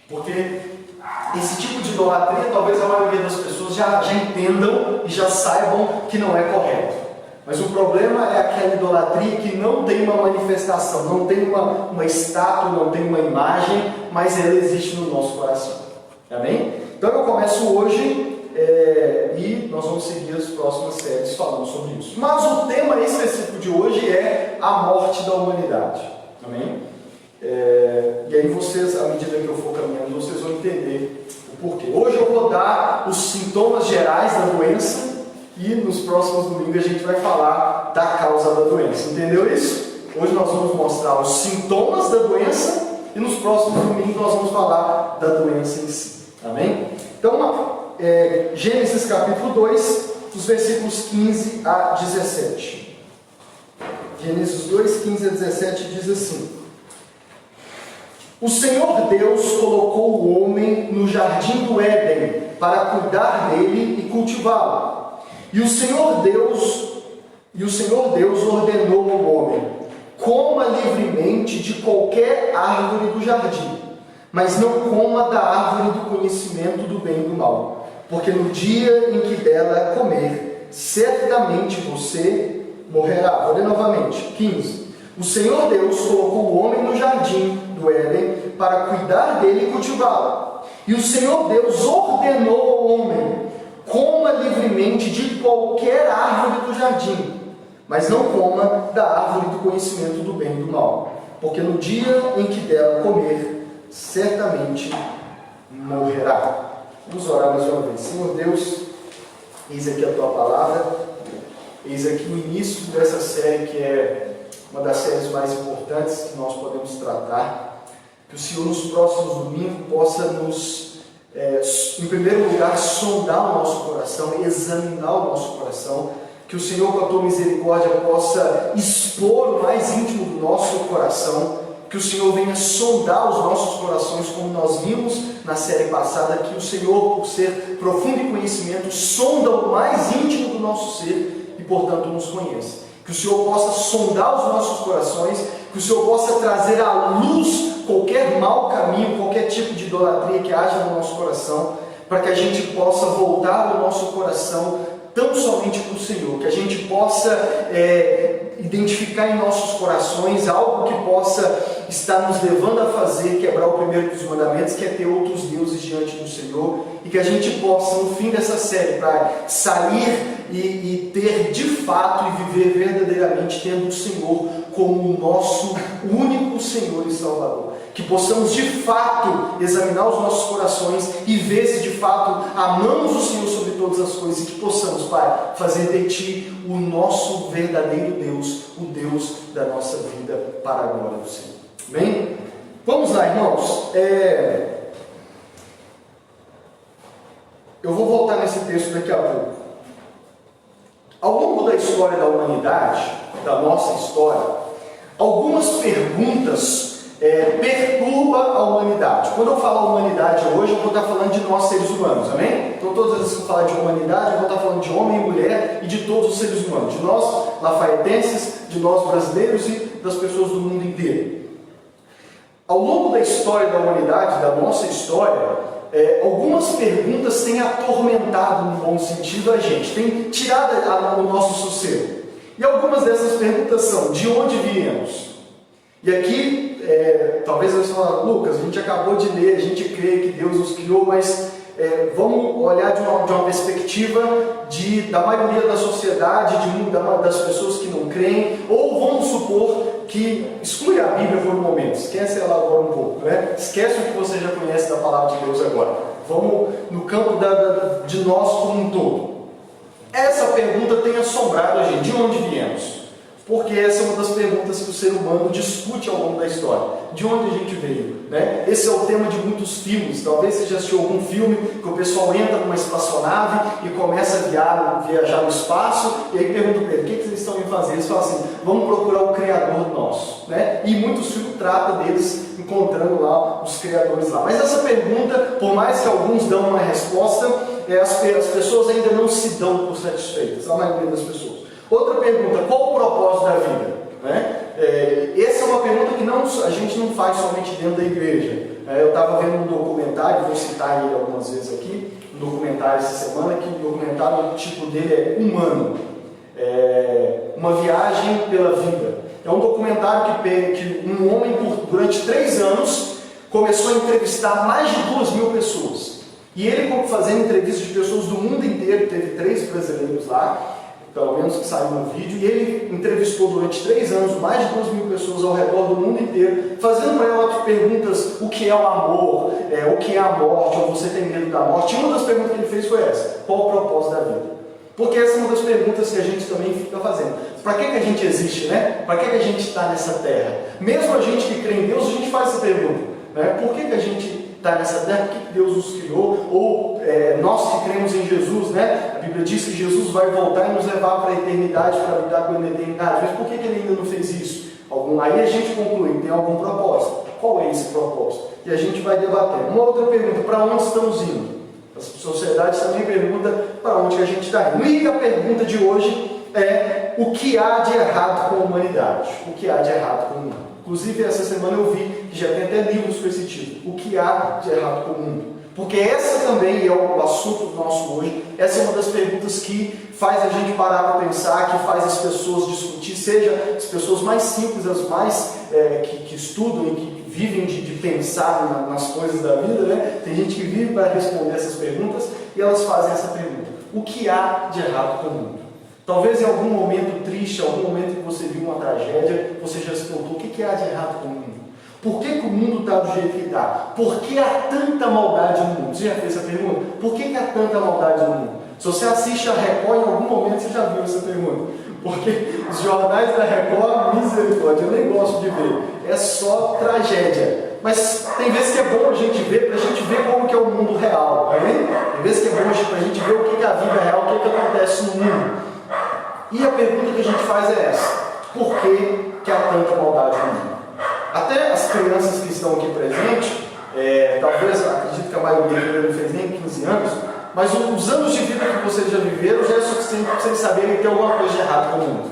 Porque esse tipo de idolatria, talvez a maioria das pessoas já entendam e já saibam que não é correto. Mas o problema é aquela idolatria que não tem uma manifestação, não tem uma estátua, não tem uma imagem, mas ela existe no nosso coração. Amém? Então eu começo hoje e nós vamos seguir as próximas séries falando sobre isso. Mas o tema específico de hoje é a morte da humanidade. Amém? E aí vocês, à medida que eu for caminhando, vocês vão entender o porquê. Hoje eu vou dar os sintomas gerais da doença e nos próximos domingos a gente vai falar da causa da doença. Entendeu isso? Hoje nós vamos mostrar os sintomas da doença e nos próximos domingos nós vamos falar da doença em si. Amém? Então, Gênesis capítulo 2, os versículos 15 a 17. Gênesis 2, 15 a 17 diz assim: O Senhor Deus colocou o homem no jardim do Éden para cuidar dele e cultivá-lo. E o Senhor Deus ordenou ao homem: coma livremente de qualquer árvore do jardim, mas não coma da árvore do conhecimento do bem e do mal, porque no dia em que dela comer, certamente você morrerá. Vou ler novamente. 15. O Senhor Deus colocou o homem no jardim do Éden para cuidar dele e cultivá-lo. E o Senhor Deus ordenou ao homem: coma livremente de qualquer árvore do jardim, mas não coma da árvore do conhecimento do bem e do mal, porque no dia em que dela comer, certamente morrerá. Vamos orar mais uma vez. Senhor Deus, eis aqui a Tua palavra, eis aqui o início dessa série que é uma das séries mais importantes que nós podemos tratar. Que o Senhor nos próximos domingos possa nos, em primeiro lugar, sondar o nosso coração, examinar o nosso coração. Que o Senhor, com a Tua misericórdia, possa expor o mais íntimo do nosso coração. Que o Senhor venha sondar os nossos corações, como nós vimos na série passada, que o Senhor, por ser profundo em conhecimento, sonda o mais íntimo do nosso ser e, portanto, nos conhece. Que o Senhor possa sondar os nossos corações, que o Senhor possa trazer à luz qualquer mau caminho, qualquer tipo de idolatria que haja no nosso coração, para que a gente possa voltar o nosso coração tão somente para o Senhor, que a gente possa identificar em nossos corações algo que possa estar nos levando a fazer, quebrar o primeiro dos mandamentos, que é ter outros deuses diante do Senhor, e que a gente possa, no fim dessa série, para sair e ter de fato e viver verdadeiramente tendo o Senhor como o nosso único Senhor e Salvador. Que possamos de fato examinar os nossos corações e ver se de fato amamos o Senhor sobre todas as coisas, e que possamos, Pai, fazer de Ti o nosso verdadeiro Deus, o Deus da nossa vida, para a glória do Senhor. Amém? Vamos lá, irmãos. Eu vou voltar nesse texto daqui a pouco. Ao longo da história da humanidade, da nossa história, algumas perguntas perturbam a humanidade. Quando eu falo humanidade hoje, eu vou estar falando de nós seres humanos, amém? Então todas as vezes que eu falar de humanidade, eu vou estar falando de homem e mulher e de todos os seres humanos, de nós lafaientenses, de nós brasileiros e das pessoas do mundo inteiro. Ao longo da história da humanidade, da nossa história, algumas perguntas têm atormentado, no bom sentido, a gente, têm tirado o nosso sossego. E algumas dessas perguntas são: de onde viemos? E aqui, talvez você fale: Lucas, a gente acabou de ler, a gente crê que Deus nos criou, mas vamos olhar de uma perspectiva da maioria da sociedade, das pessoas que não creem, ou vamos supor que exclui a Bíblia por um momento, esquece ela agora um pouco, né? Esquece o que você já conhece da palavra de Deus agora. Vamos no campo de nós como um todo. Essa pergunta tem assombrado a gente: de onde viemos? Porque essa é uma das perguntas que o ser humano discute ao longo da história. De onde a gente veio? Né? Esse é o tema de muitos filmes. Talvez você já assistiu algum filme que o pessoal entra numa espaçonave e começa a viajar no espaço, e aí pergunta para ele: o que vocês estão indo fazer? Eles falam assim: vamos procurar o Criador nosso. Né? E muitos filmes tratam deles encontrando lá os criadores lá. Mas essa pergunta, por mais que alguns dão uma resposta, as pessoas ainda não se dão por satisfeitas, a maioria das pessoas. Outra pergunta: qual o propósito da vida? Né? Essa é uma pergunta que a gente não faz somente dentro da igreja. Eu estava vendo um documentário, vou citar ele algumas vezes aqui, um documentário essa semana, que o documentário, o título dele é Humano, uma viagem pela vida. É um documentário que um homem, durante 3 anos, começou a entrevistar mais de 2.000 pessoas. E ele, fazendo entrevistas de pessoas do mundo inteiro, teve 3 brasileiros lá, pelo menos que saiu no vídeo, e ele entrevistou durante 3 anos mais de 2.000 pessoas ao redor do mundo inteiro, fazendo para elas perguntas: o que é o amor, o que é a morte, ou você tem medo da morte. E uma das perguntas que ele fez foi essa: qual o propósito da vida? Porque essa é uma das perguntas que a gente também fica fazendo. Para que a gente existe, né? Para que a gente está nessa terra? Mesmo a gente que crê em Deus, a gente faz essa pergunta, né? Por que a gente está nessa terra? Por que Deus nos criou? Ou nós que cremos em Jesus, né? A Bíblia diz que Jesus vai voltar e nos levar para a eternidade, para habitar com ele na eternidade. Mas por que ele ainda não fez isso? Aí a gente conclui: tem algum propósito. Qual é esse propósito? E a gente vai debater. Uma outra pergunta: para onde estamos indo? A sociedade também pergunta para onde a gente está indo. E a pergunta de hoje é: o que há de errado com a humanidade? O que há de errado com o mundo? Inclusive, essa semana eu vi que já tem até livros com esse título: O que há de errado com o mundo? Porque essa também é o assunto nosso hoje. Essa é uma das perguntas que faz a gente parar para pensar, que faz as pessoas discutir, seja as pessoas mais simples, as mais que estudam e que vivem de pensar nas coisas da vida, né? Tem gente que vive para responder essas perguntas e elas fazem essa pergunta: o que há de errado com o mundo? Talvez em algum momento triste, algum momento que você viu uma tragédia, você já se perguntou: o que há de errado com o mundo? Por que o mundo está do jeito que está? Por que há tanta maldade no mundo? Você já fez essa pergunta? Por que há tanta maldade no mundo? Se você assiste a Record, em algum momento você já viu essa pergunta. Porque os jornais da Record, misericórdia, eu nem gosto de ver. É só tragédia. Mas tem vezes que é bom a gente ver, para a gente ver como que é o mundo real. Tá vendo? Tem vezes que é bom para a gente ver o que é a vida real, o que acontece no mundo. E a pergunta que a gente faz é essa: por que há tanta maldade no mundo? Até as crianças que estão aqui presentes, talvez, acredito que a maioria não fez nem 15 anos, mas os anos de vida que vocês já viveram já é suficiente para vocês saberem que tem alguma coisa de errado com o mundo.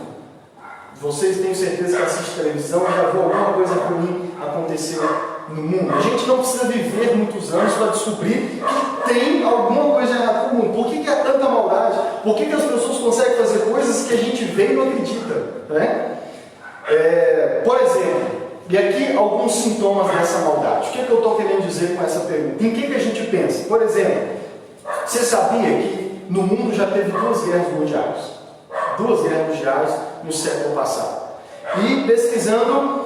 Vocês têm certeza que assistem televisão e já viu alguma coisa ruim acontecer no mundo. A gente não precisa viver muitos anos para descobrir que tem alguma coisa errada com o mundo. Por que há tanta maldade? Por que as pessoas conseguem fazer coisas que a gente vê e não acredita? Né? Por exemplo, e aqui alguns sintomas dessa maldade. O que eu estou querendo dizer com essa pergunta? Em que a gente pensa? Por exemplo, você sabia que no mundo já teve 2 guerras mundiais? 2 guerras mundiais no século passado. E pesquisando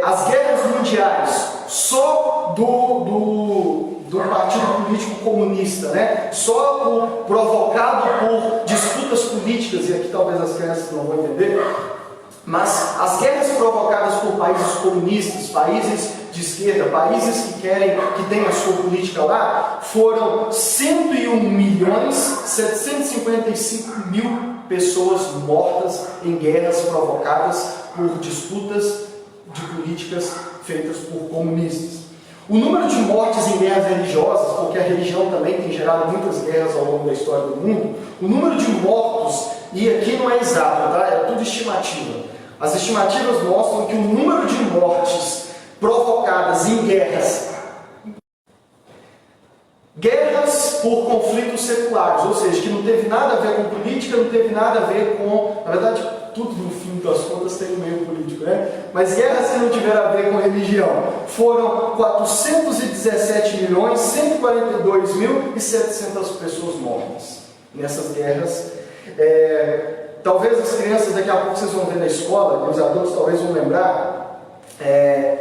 as guerras mundiais só do Partido Político Comunista, né? Só provocado por disputas políticas, e aqui talvez as crianças não vão entender, mas as guerras provocadas por países comunistas, países de esquerda, países que querem que tenham a sua política lá, foram 101.755.000 pessoas mortas em guerras provocadas por disputas de políticas feitas por comunistas. O número de mortes em guerras religiosas, porque a religião também tem gerado muitas guerras ao longo da história do mundo, o número de mortos, e aqui não é exato, tá? É tudo estimativa. As estimativas mostram que o número de mortes provocadas em guerras por conflitos seculares, ou seja, que não teve nada a ver com política, não teve nada a ver com, na verdade, tudo no fim das contas tem um meio político, né? Mas guerras que não tiveram a ver com religião foram 417.142.700 pessoas mortas nessas guerras. Talvez as crianças, daqui a pouco vocês vão ver na escola, os adultos talvez vão lembrar, é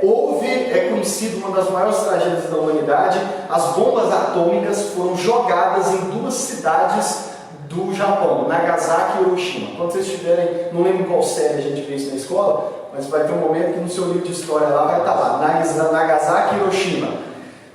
conhecido uma das maiores tragédias da humanidade: as bombas atômicas foram jogadas em 2 cidades do Japão, Nagasaki e Hiroshima. Quando vocês tiverem, não lembro qual série a gente fez na escola, mas vai ter um momento que no seu livro de história lá vai estar lá, Nagasaki e Hiroshima.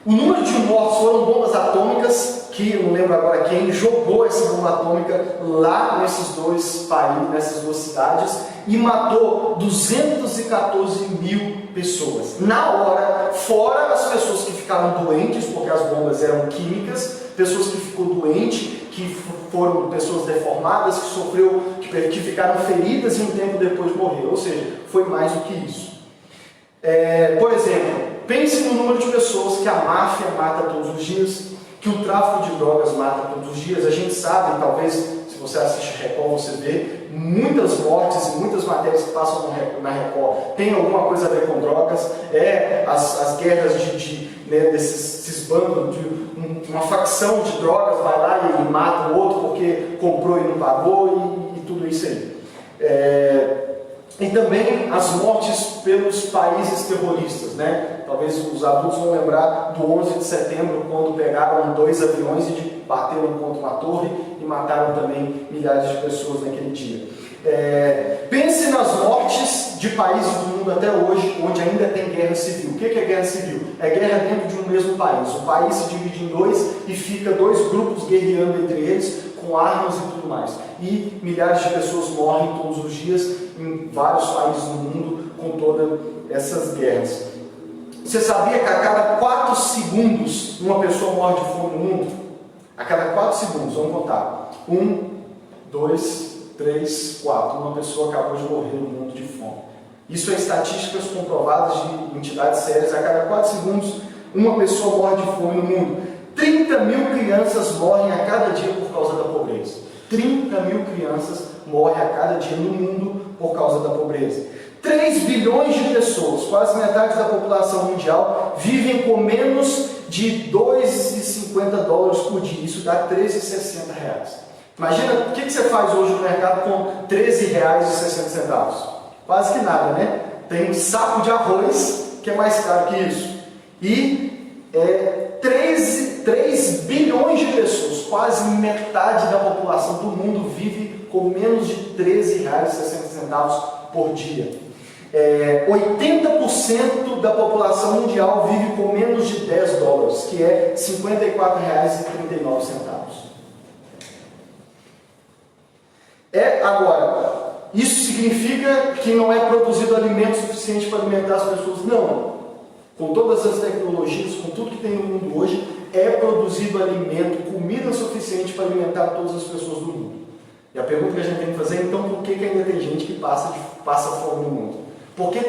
O número de mortos foram bombas atômicas, que eu não lembro agora quem jogou essa bomba atômica lá nesses 2 países, nessas 2 cidades, e matou 214.000 pessoas. Na hora, fora as pessoas que ficaram doentes, porque as bombas eram químicas, pessoas que ficou doentes, que foram pessoas deformadas, que ficaram feridas e um tempo depois morreram. Ou seja, foi mais do que isso. Por exemplo, pense no número de pessoas que a máfia mata todos os dias, que o tráfico de drogas mata todos os dias. A gente sabe, talvez, se você assiste Record, você vê muitas mortes e muitas matérias que passam na Record. Tem alguma coisa a ver com drogas? As guerras desses bandos, uma facção de drogas vai lá e mata o outro porque comprou e não pagou, e tudo isso aí. E também as mortes pelos países terroristas, né? Talvez os adultos vão lembrar do 11 de setembro, quando pegaram 2 aviões e bateram contra uma torre e mataram também milhares de pessoas naquele dia. Pense nas mortes de países do mundo até hoje, onde ainda tem guerra civil. O que é guerra civil? É guerra dentro de um mesmo país. O país se divide em 2 e fica 2 grupos guerreando entre eles, com armas e tudo mais. E milhares de pessoas morrem todos os dias em vários países do mundo com todas essas guerras. Você sabia que a cada 4 segundos uma pessoa morre de fome no mundo? A cada 4 segundos, vamos contar. 1, 2, 3, 4. Uma pessoa acabou de morrer no mundo de fome. Isso é estatísticas comprovadas de entidades sérias. A cada 4 segundos uma pessoa morre de fome no mundo. 30 mil crianças morrem a cada dia por causa da pobreza. 30 mil crianças morrem a cada dia no mundo por causa da pobreza. 3 bilhões de pessoas, quase metade da população mundial, vivem com menos de $2,50 por dia. Isso dá R$13,60. Imagina o que você faz hoje no mercado com R$13,60. Quase que nada, né? Tem um saco de arroz que é mais caro que isso. E 3 bilhões de pessoas, quase metade da população do mundo, vive com menos de R$13,60 por dia. 80% da população mundial vive com menos de $10, que é R$54,39. Agora, isso significa que não é produzido alimento suficiente para alimentar as pessoas? Não. Com todas as tecnologias, com tudo que tem no mundo hoje, é produzido alimento, comida suficiente para alimentar todas as pessoas do mundo. E a pergunta que a gente tem que fazer é, então, por que ainda tem gente que passa fome no mundo? Por que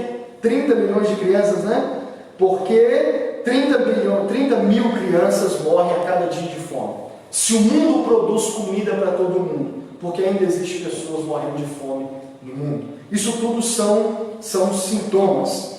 30 milhões de crianças, né? Por que 30 mil crianças morrem a cada dia de fome? Se o mundo produz comida para todo mundo, por que ainda existem pessoas morrendo de fome no mundo? Isso tudo são sintomas.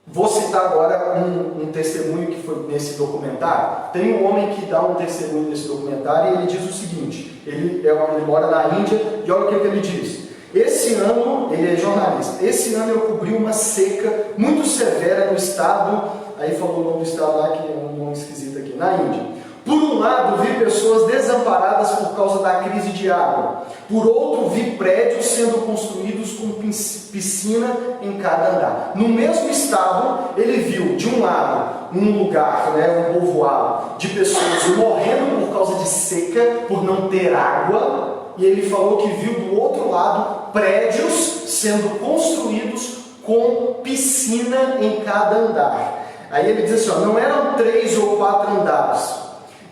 Vou citar agora um testemunho que foi nesse documentário. Tem um homem que dá um testemunho nesse documentário e ele diz o seguinte: ele mora na Índia, e olha o que ele diz. Esse ano, ele é jornalista, esse ano eu cobri uma seca muito severa no estado, aí falou o nome do estado lá, que é um nome esquisito aqui, na Índia. Por um lado, vi pessoas desamparadas por causa da crise de água. Por outro, vi prédios sendo construídos com piscina em cada andar. No mesmo estado, ele viu, de um lado, um lugar, um povoado de pessoas morrendo por causa de seca, por não ter água. E ele falou que viu do outro lado prédios sendo construídos com piscina em cada andar. Aí ele diz assim, não eram 3 ou 4 andares,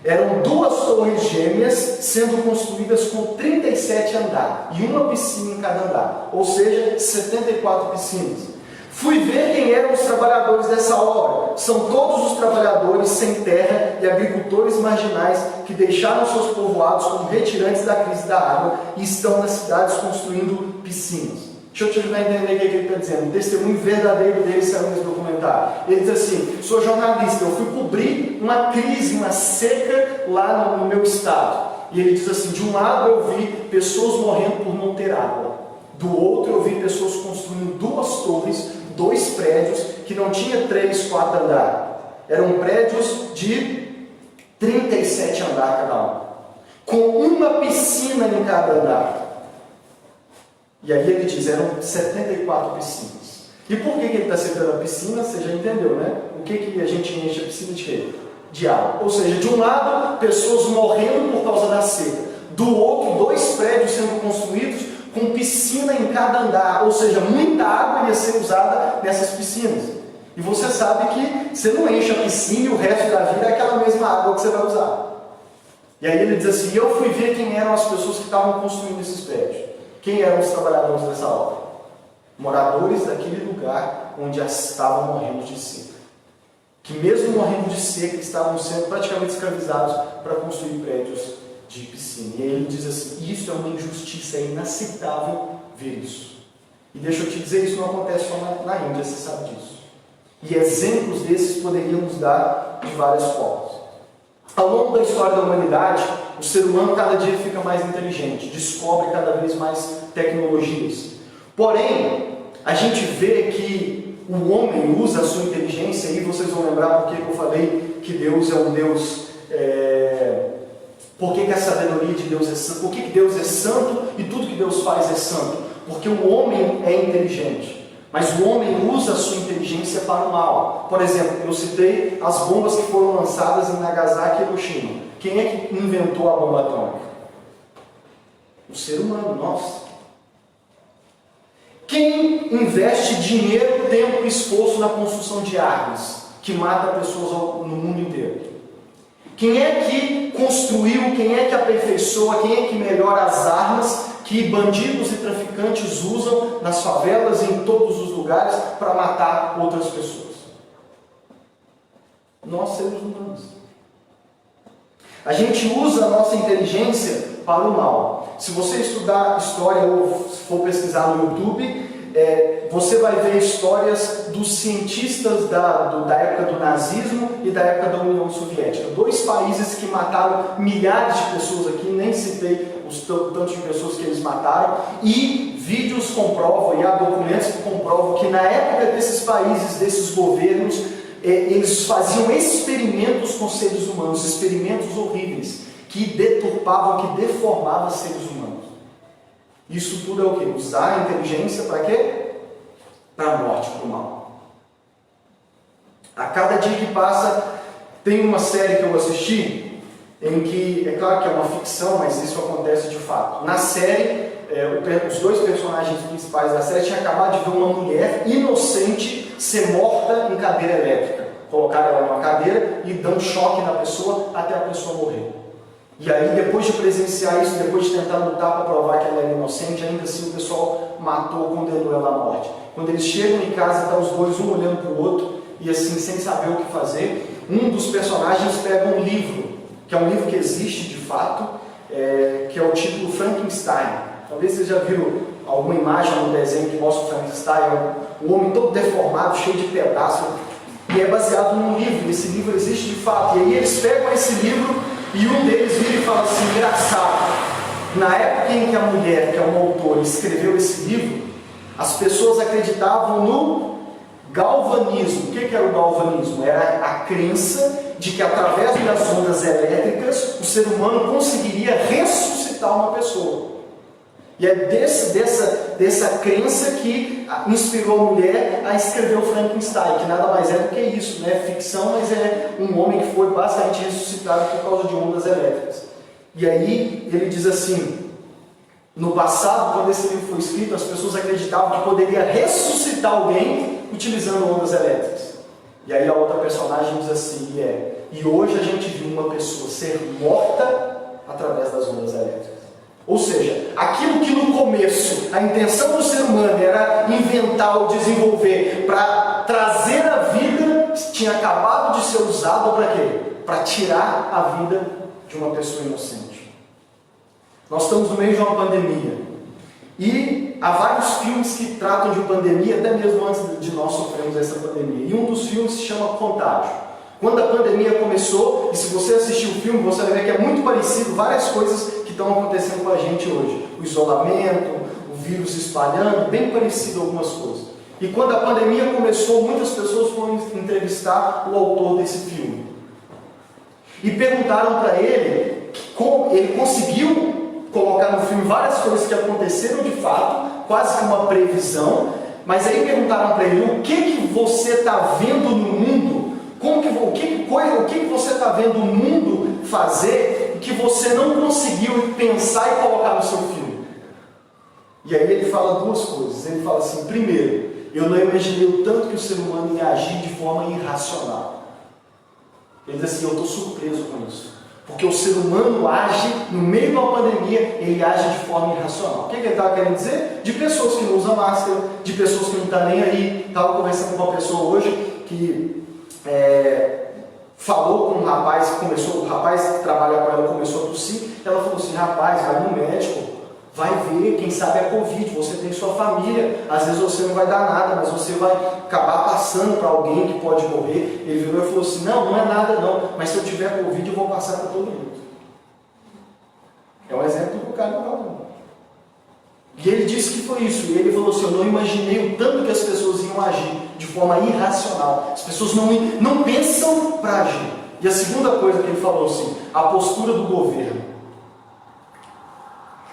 eram 2 torres gêmeas sendo construídas com 37 andares e uma piscina em cada andar, ou seja, 74 piscinas. Fui ver quem eram os trabalhadores dessa obra. São todos os trabalhadores sem terra e agricultores marginais que deixaram seus povoados como retirantes da crise da água e estão nas cidades construindo piscinas. Deixa eu te ajudar a entender o que ele está dizendo. O testemunho verdadeiro dele saiu nesse documentário. Ele diz assim, sou jornalista, eu fui cobrir uma crise, uma seca lá no meu estado. E ele diz assim, de um lado eu vi pessoas morrendo por não ter água. Do outro eu vi pessoas construindo 2 torres, 2 prédios que não tinha 3, 4 andares. Eram prédios de 37 andares cada um, com uma piscina em cada andar. E aí ele diz, eram 74 piscinas. E por que ele está citando a piscina? Você já entendeu, né? O que a gente enche a piscina de quê? De água. Ou seja, de um lado, pessoas morrendo por causa da seca. Do outro, 2 prédios sendo construídos com piscina em cada andar, ou seja, muita água ia ser usada nessas piscinas. E você sabe que você não enche a piscina e o resto da vida é aquela mesma água que você vai usar. E aí ele diz assim, eu fui ver quem eram as pessoas que estavam construindo esses prédios. Quem eram os trabalhadores dessa obra? moradores daquele lugar onde estavam morrendo de seca. Que mesmo morrendo de seca, estavam sendo praticamente escravizados para construir prédios de piscina. E aí ele diz assim, isso é uma injustiça, é inaceitável ver isso. E deixa eu te dizer, isso não acontece só na Índia, você sabe disso. E exemplos desses poderíamos dar de várias formas. Ao longo da história da humanidade, o ser humano cada dia fica mais inteligente, descobre cada vez mais tecnologias. Porém, a gente vê que o homem usa a sua inteligência, e vocês vão lembrar porque eu falei que Deus é um Deus... Por que a sabedoria de Deus é santa? Por que Deus é santo e tudo que Deus faz é santo? Porque o homem é inteligente, mas o homem usa a sua inteligência para o mal. Por exemplo, eu citei as bombas que foram lançadas em Nagasaki e Hiroshima. Quem é que inventou a bomba atômica? O ser humano, nós. Quem investe dinheiro, tempo e esforço na construção de armas que mata pessoas no mundo inteiro? Quem é que construiu, quem é que aperfeiçoa, quem é que melhora as armas que bandidos e traficantes usam nas favelas e em todos os lugares para matar outras pessoas? Nós, seres humanos. A gente usa a nossa inteligência para o mal. Se você estudar história ou se for pesquisar no YouTube, você vai ver histórias dos cientistas da época do nazismo e da época da União Soviética. 2 países que mataram milhares de pessoas aqui, nem citei os tantos de pessoas que eles mataram, e vídeos comprovam, e há documentos que comprovam que na época desses países, desses governos, eles faziam experimentos com seres humanos, experimentos horríveis, que deturpavam, que deformavam seres humanos. Isso tudo é o quê? Usar a inteligência para quê? Para a morte, para o mal. A cada dia que passa, tem uma série que eu assisti, em que, é claro que é uma ficção, mas isso acontece de fato. Na série, os 2 personagens principais da série tinham acabado de ver uma mulher inocente ser morta em cadeira elétrica. Colocaram ela numa cadeira e dão um choque na pessoa até a pessoa morrer. E aí, depois de presenciar isso, depois de tentar lutar para provar que ela era inocente, ainda assim o pessoal matou, condenou ela à morte. Quando eles chegam em casa, estão os 2, um olhando para o outro, e assim, sem saber o que fazer, um dos personagens pega um livro, que é um livro que existe de fato, que é o título Frankenstein. Talvez vocês já viram alguma imagem no desenho que mostra o Frankenstein, um homem todo deformado, cheio de pedaços, e é baseado num livro. Esse livro existe de fato. E aí eles pegam esse livro e um deles vira e fala assim, engraçado, na época em que a mulher, que é um autor, escreveu esse livro, as pessoas acreditavam no galvanismo. O que era o galvanismo? Era a crença de que através das ondas elétricas o ser humano conseguiria ressuscitar uma pessoa. E é dessa crença que inspirou a mulher a escrever o Frankenstein, que nada mais é do que isso, né? Ficção, mas é um homem que foi basicamente ressuscitado por causa de ondas elétricas. E aí ele diz assim, no passado, quando esse livro foi escrito, as pessoas acreditavam que poderia ressuscitar alguém utilizando ondas elétricas. E aí a outra personagem diz assim, e hoje a gente viu uma pessoa ser morta através das ondas elétricas. Ou seja, aquilo que no começo a intenção do ser humano era inventar ou desenvolver para trazer a vida, tinha acabado de ser usado para quê? Para tirar a vida de uma pessoa inocente. Nós estamos no meio de uma pandemia. E há vários filmes que tratam de pandemia, até mesmo antes de nós sofrermos essa pandemia. E um dos filmes se chama Contágio. Quando a pandemia começou, e se você assistir o filme, você vai ver que é muito parecido, várias coisas que estão acontecendo com a gente hoje. O isolamento, o vírus se espalhando, bem parecido algumas coisas. E quando a pandemia começou, muitas pessoas foram entrevistar o autor desse filme. E perguntaram para ele como ele conseguiu colocar no filme várias coisas que aconteceram de fato, quase que uma previsão, mas aí perguntaram para ele, o que você está vendo no mundo? O que você está vendo o mundo fazer que você não conseguiu pensar e colocar no seu filme? E aí ele fala 2 coisas. Ele fala assim, primeiro, eu não imaginei o tanto que o ser humano ia agir de forma irracional. Ele diz assim, eu estou surpreso com isso. Porque o ser humano age, no meio de uma pandemia, ele age de forma irracional. O que ele estava querendo dizer? De pessoas que não usam máscara, de pessoas que não estão nem aí. Estava conversando com uma pessoa hoje que falou com um rapaz que começou, o rapaz que trabalha com ela começou a tossir. Ela falou assim: rapaz, vai no médico, vai ver, quem sabe é Covid, você tem sua família, às vezes você não vai dar nada, mas você vai acabar passando para alguém que pode morrer. Ele virou e falou assim: não é nada não, mas se eu tiver Covid eu vou passar para todo mundo. É um exemplo do cara do Calvão. E ele disse que foi isso, e ele falou assim: eu não imaginei o tanto que as pessoas iam agir de forma irracional. As pessoas não pensam para agir. E a segunda coisa que ele falou assim, a postura do governo.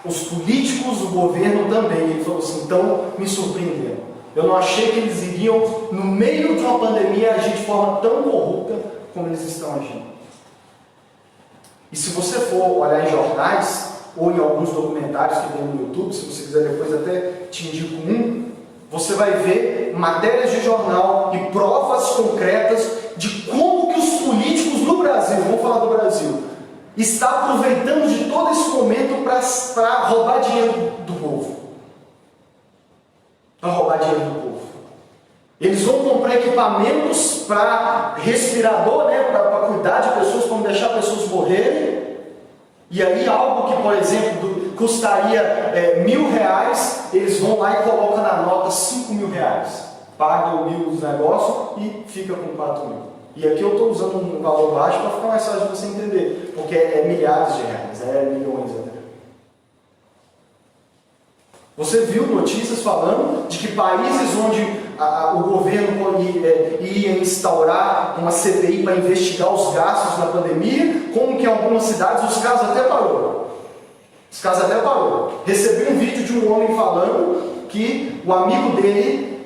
Os políticos do governo também, ele falou assim, então me surpreenderam. Eu não achei que eles iriam, no meio de uma pandemia, agir de forma tão corrupta como eles estão agindo. E se você for olhar em jornais, ou em alguns documentários que tem no YouTube, se você quiser depois até te indico um, você vai ver matérias de jornal e provas concretas de como que os políticos no Brasil, vamos falar do Brasil, está aproveitando de todo esse momento para roubar dinheiro do povo. Para roubar dinheiro do povo. Eles vão comprar equipamentos para respirador, né, para cuidar de pessoas, para não deixar pessoas morrerem. E aí algo que, por exemplo, custaria R$1.000, eles vão lá e colocam na nota R$5.000. Pagam o dos negócios e fica com 4.000. E aqui eu estou usando um valor baixo para ficar mais fácil de você entender, porque é milhares de reais, milhões até. Você viu notícias falando de que países onde o governo ia instaurar uma CPI para investigar os gastos na pandemia, como que em algumas cidades os casos até parou. Os casos até parou. Recebi um vídeo de um homem falando que o amigo dele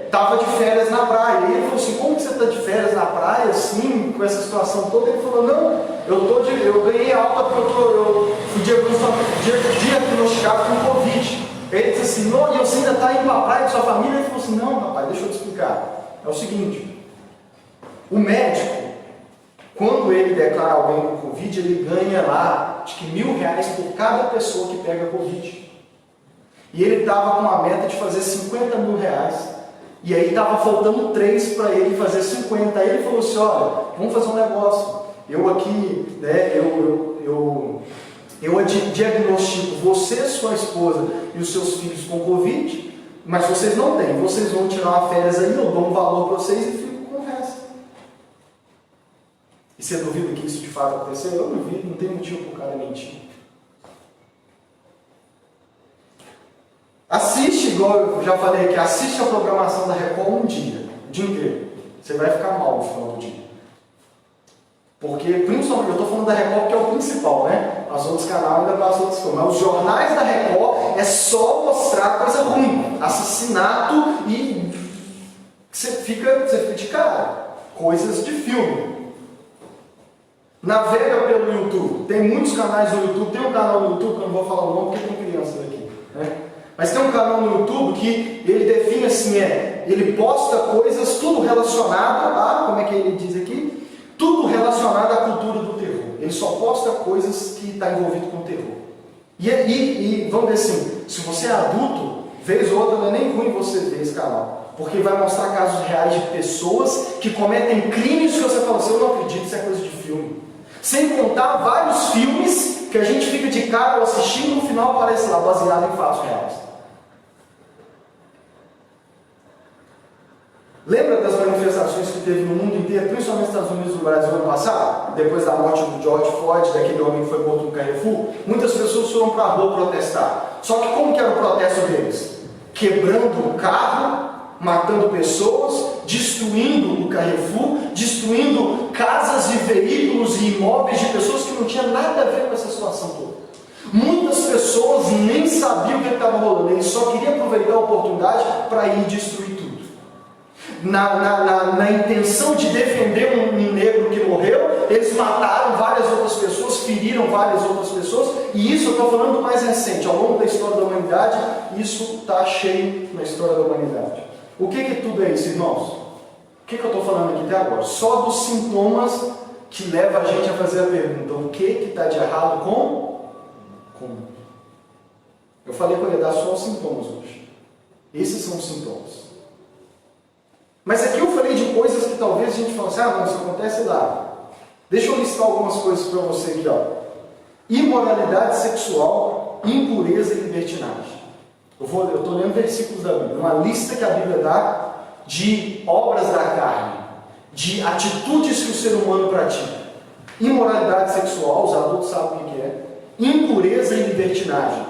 estava de férias na praia. E ele falou assim: como que você está de férias na praia, assim, com essa situação toda? Ele falou: não, eu ganhei alta porque eu fui diagnosticado com Covid. Ele disse assim: não, e você ainda está indo para a praia com sua família? Ele falou assim: não, rapaz, deixa eu te explicar. É o seguinte, o médico, quando ele declara alguém com Covid, ele ganha lá, acho que R$1.000 por cada pessoa que pega Covid. E ele estava com uma meta de fazer R$50.000. E aí estava faltando 3 para ele fazer 50. Aí ele falou assim: olha, vamos fazer um negócio. Eu aqui, né, eu diagnostico você, sua esposa e os seus filhos com Covid, mas vocês não têm. Vocês vão tirar uma férias aí, eu dou um valor para vocês e fico com o resto. E você duvida que isso de fato aconteceu? Eu duvido, não tem motivo para o cara mentir. Assiste, igual eu já falei aqui, assiste a programação da Record o dia inteiro. Você vai ficar mal no final do dia. Porque, principalmente, eu estou falando da Record que é o principal, né? Os outros canais ainda passam outras coisas. Mas os jornais da Record é só mostrar coisa ruim. Assassinato e você fica de cara. Coisas de filme. Navega pelo YouTube. Tem muitos canais no YouTube. Tem um canal no YouTube que eu não vou falar o nome porque tem crianças aqui, né? Mas tem um canal no YouTube que ele define assim, ele posta coisas tudo relacionado a, como é que ele diz aqui? Tudo relacionado à cultura do terror. Ele só posta coisas que estão envolvidas com o terror. E vamos dizer assim, se você é adulto, vez ou outra não é nem ruim você ver esse canal. Porque vai mostrar casos reais de pessoas que cometem crimes que você fala assim: eu não acredito, isso é coisa de filme. Sem contar vários filmes que a gente fica de cara assistindo e no final aparece lá, baseado em fatos reais. Lembra das manifestações que teve no mundo inteiro, principalmente nos Estados Unidos e no Brasil ano passado? Depois da morte do George Floyd, daquele homem que foi morto no Carrefour, muitas pessoas foram para a rua protestar. Só que como que era o protesto deles? Quebrando o carro, matando pessoas, destruindo o Carrefour, destruindo casas e veículos e imóveis de pessoas que não tinham nada a ver com essa situação toda. Muitas pessoas nem sabiam o que estava rolando, eles só queriam aproveitar a oportunidade para ir destruir tudo. Na intenção de defender um negro que morreu, eles mataram várias outras pessoas, feriram várias outras pessoas, e isso eu estou falando do mais recente, ao longo da história da humanidade, isso está cheio na história da humanidade. O que tudo é isso, irmãos? O que eu estou falando aqui até agora? Só dos sintomas que leva a gente a fazer a pergunta: o que está de errado com? Eu falei que eu ia dar só os sintomas hoje. Esses são os sintomas. Mas aqui eu falei de coisas que talvez a gente fale assim: ah, não, isso acontece lá. Deixa eu listar algumas coisas para você aqui, ó. Imoralidade sexual, impureza e libertinagem. Eu estou lendo versículos da Bíblia, uma lista que a Bíblia dá de obras da carne, de atitudes que o ser humano pratica. Imoralidade sexual, os adultos sabem o que é. Impureza e libertinagem.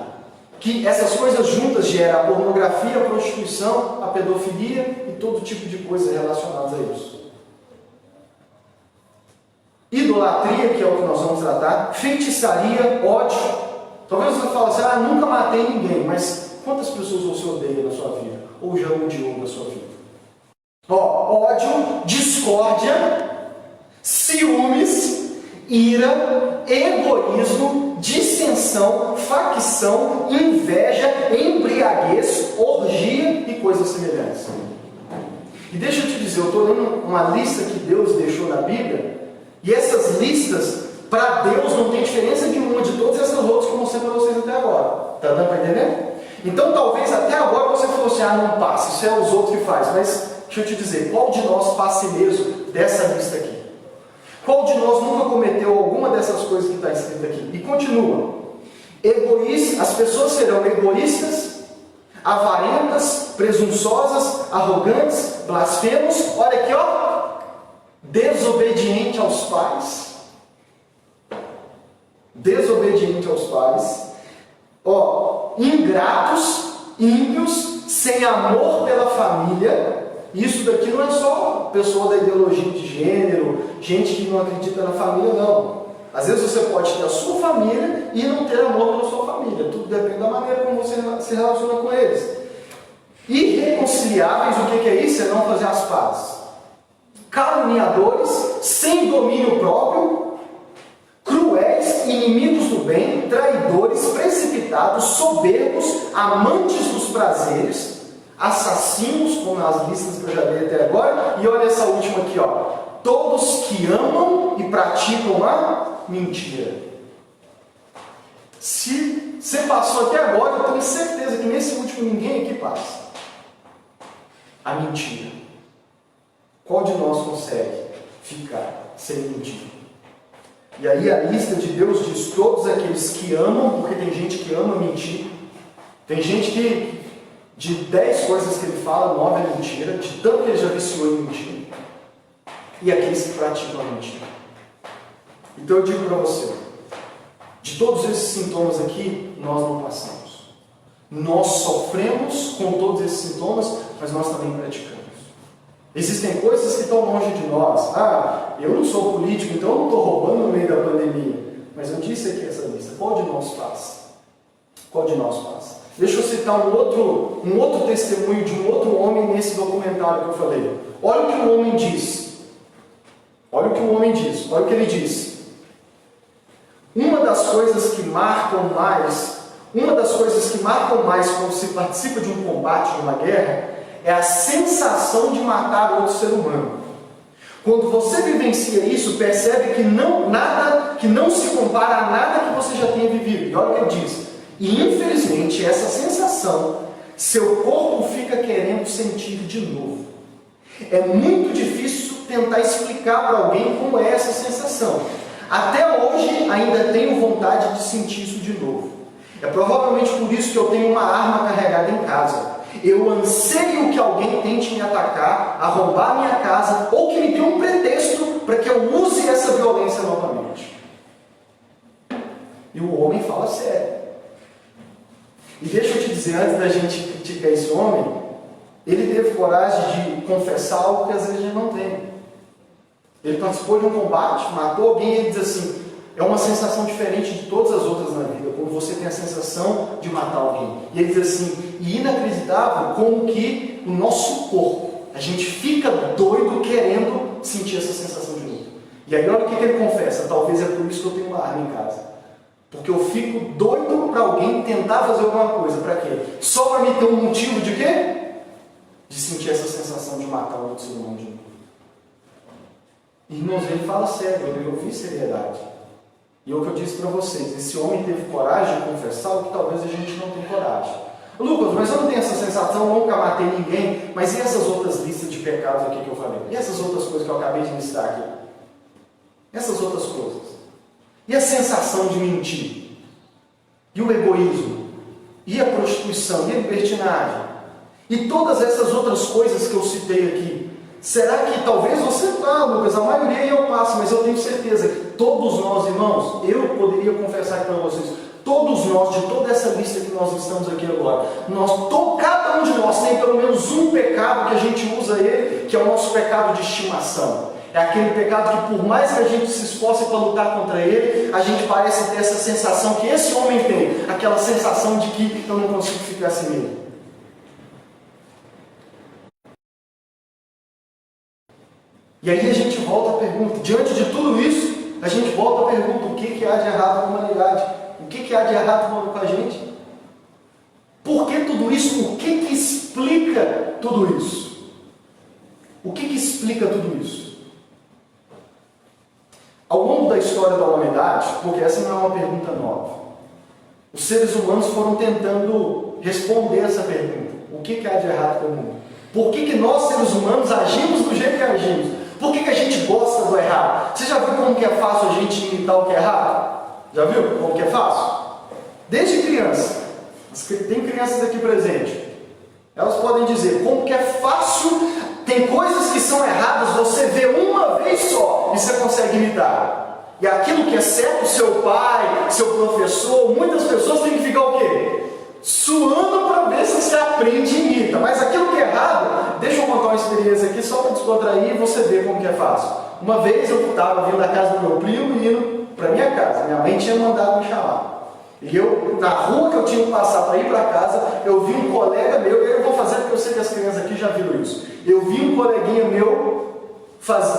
Que essas coisas juntas geram a pornografia, a prostituição, a pedofilia e todo tipo de coisas relacionadas a isso. Idolatria, que é o que nós vamos tratar. Feitiçaria, ódio. Talvez você fale assim: ah, nunca matei ninguém, mas quantas pessoas você odeia na sua vida? Ou já odiou na sua vida? Ódio, discórdia, ciúmes, ira, egoísmo, dissensão, facção, inveja, embriaguez, orgia e coisas semelhantes. E deixa eu te dizer, eu estou lendo uma lista que Deus deixou na Bíblia, e essas listas, para Deus, não tem diferença nenhuma de todas essas outras que eu mostrei para vocês até agora. Está dando para entender? Então talvez até agora você falou assim: ah, não passa, isso é os outros que faz. Mas deixa eu te dizer, qual de nós passa ileso dessa lista aqui? Qual de nós nunca cometeu alguma dessas coisas que está escrita aqui? E continua. As pessoas serão egoístas, avarentas, presunçosas, arrogantes, blasfemos. Olha aqui, ó. Desobediente aos pais. Desobediente aos pais. Ingratos, ímpios, sem amor pela família. Isso daqui não é só pessoa da ideologia de gênero, gente que não acredita na família, não. Às vezes você pode ter a sua família e não ter amor pela sua família. Tudo depende da maneira como você se relaciona com eles. Irreconciliáveis, o que é isso? É não fazer as pazes. Caluniadores, sem domínio próprio, cruéis, inimigos do bem, traidores, precipitados, soberbos, amantes dos prazeres, assassinos, como as listas que eu já dei até agora. E olha essa última aqui, ó. Todos que amam e praticam a mentira. Se você passou até agora, eu tenho certeza que nesse último ninguém aqui passa. A mentira. Qual de nós consegue ficar sem mentir? E aí a lista de Deus diz: todos aqueles que amam, porque tem gente que ama mentir. Tem gente que de 10 coisas que ele fala, 9 é mentira, de tanto que ele já viciou em mentir. E aqueles que praticam a mentira. Então eu digo para você, de todos esses sintomas aqui, nós não passamos. Nós sofremos com todos esses sintomas, mas nós também praticamos. Existem coisas que estão longe de nós. Ah, eu não sou político, então eu não estou roubando no meio da pandemia. Mas eu disse aqui essa lista. Qual de nós passa? Qual de nós passa? Deixa eu citar um outro testemunho de um outro homem nesse documentário que eu falei. Olha o que o homem diz. Olha o que o homem diz. Olha o que ele diz. Uma das coisas que marcam mais quando se participa de um combate, de uma guerra, é a sensação de matar outro ser humano. Quando você vivencia isso, percebe que não se compara a nada que você já tenha vivido. E olha o que ele diz. E infelizmente, essa sensação, seu corpo fica querendo sentir de novo. É muito difícil tentar explicar para alguém como é essa sensação. Até hoje, ainda tenho vontade de sentir isso de novo. É provavelmente por isso que eu tenho uma arma carregada em casa. Eu anseio que alguém tente me atacar, arrombar minha casa, ou que me dê um pretexto para que eu use essa violência novamente. E o homem fala sério. E deixa eu te dizer, antes da gente criticar esse homem, ele teve coragem de confessar algo que às vezes a gente não tem. Ele participou de um combate, matou alguém e ele diz assim: é uma sensação diferente de todas as outras na vida, quando você tem a sensação de matar alguém. E ele diz assim, e inacreditável como que o nosso corpo, a gente fica doido querendo sentir essa sensação de novo. E aí olha o que ele confessa: talvez é por isso que eu tenho uma arma em casa. Porque eu fico doido para alguém tentar fazer alguma coisa. Para quê? Só para me ter um motivo de quê? De sentir essa sensação de matar o outro ser humano de novo. Irmãos, ele fala sério, eu vi seriedade. E é o que eu disse para vocês, esse homem teve coragem de confessar o que talvez a gente não tenha coragem. Lucas, mas eu não tenho essa sensação, nunca matei ninguém, mas e essas outras listas de pecados aqui que eu falei? E essas outras coisas que eu acabei de listar aqui? Essas outras coisas? E a sensação de mentir? E o egoísmo? E a prostituição? E a libertinagem? E todas essas outras coisas que eu citei aqui? Será que talvez você está, Lucas, a maioria eu passo, mas eu tenho certeza que todos nós, irmãos, eu poderia confessar aqui para vocês, todos nós, de toda essa lista que nós estamos aqui agora, cada um de nós tem pelo menos um pecado que a gente usa ele, que é o nosso pecado de estimação. É aquele pecado que por mais que a gente se esforce para lutar contra ele, a gente parece ter essa sensação que esse homem tem, aquela sensação de que eu não consigo ficar sem ele. E aí a gente volta à pergunta, diante de tudo isso, a gente volta à pergunta, o que há de errado com a humanidade? O que há de errado com a gente? Por que tudo isso? O que explica tudo isso? O que explica tudo isso? Ao longo da história da humanidade, porque essa não é uma pergunta nova, os seres humanos foram tentando responder essa pergunta. O que há de errado com o mundo? Por que nós, seres humanos, agimos do jeito que agimos? Por que a gente gosta do errado? Você já viu como que é fácil a gente imitar o que é errado? Já viu como que é fácil? Desde criança. Tem crianças aqui presentes. Elas podem dizer como que é fácil. Tem coisas que são erradas, você vê uma vez só e você consegue imitar. E aquilo que é certo, seu pai, seu professor, muitas pessoas têm que ficar o quê? Suando para ver se você aprende e imita. Mas aquilo que é errado, deixa eu contar uma experiência aqui só para descontrair e você ver como que é fácil. Uma vez eu estava vindo da casa do meu primo e indo para minha casa. Minha mãe tinha mandado me chamar. E eu, na rua que eu tinha que passar para ir para casa, eu vi um colega meu, eu vou fazer porque eu sei que as crianças aqui já viram isso. Eu vi um coleguinha meu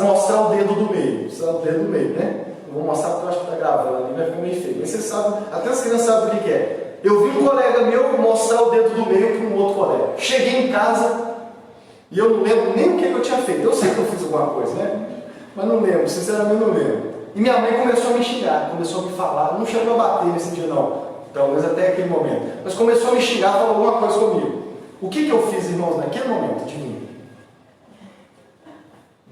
mostrar o dedo do meio. Mostrar o dedo do meio, né? Eu vou mostrar porque eu acho que está gravando ali, vai ficar meio feio. Mas vocês sabem, até as crianças sabem o que é. Eu vi um colega meu mostrar o dedo do meio para um outro colega. Cheguei em casa e eu não lembro nem o que eu tinha feito. Eu sei que eu fiz alguma coisa, né? Mas não lembro, sinceramente não lembro. E minha mãe começou a me xingar, começou a me falar, não chegou a bater nesse dia não, talvez até aquele momento. Mas começou a me xingar, falou alguma coisa comigo. O que eu fiz, irmãos, naquele momento de mim?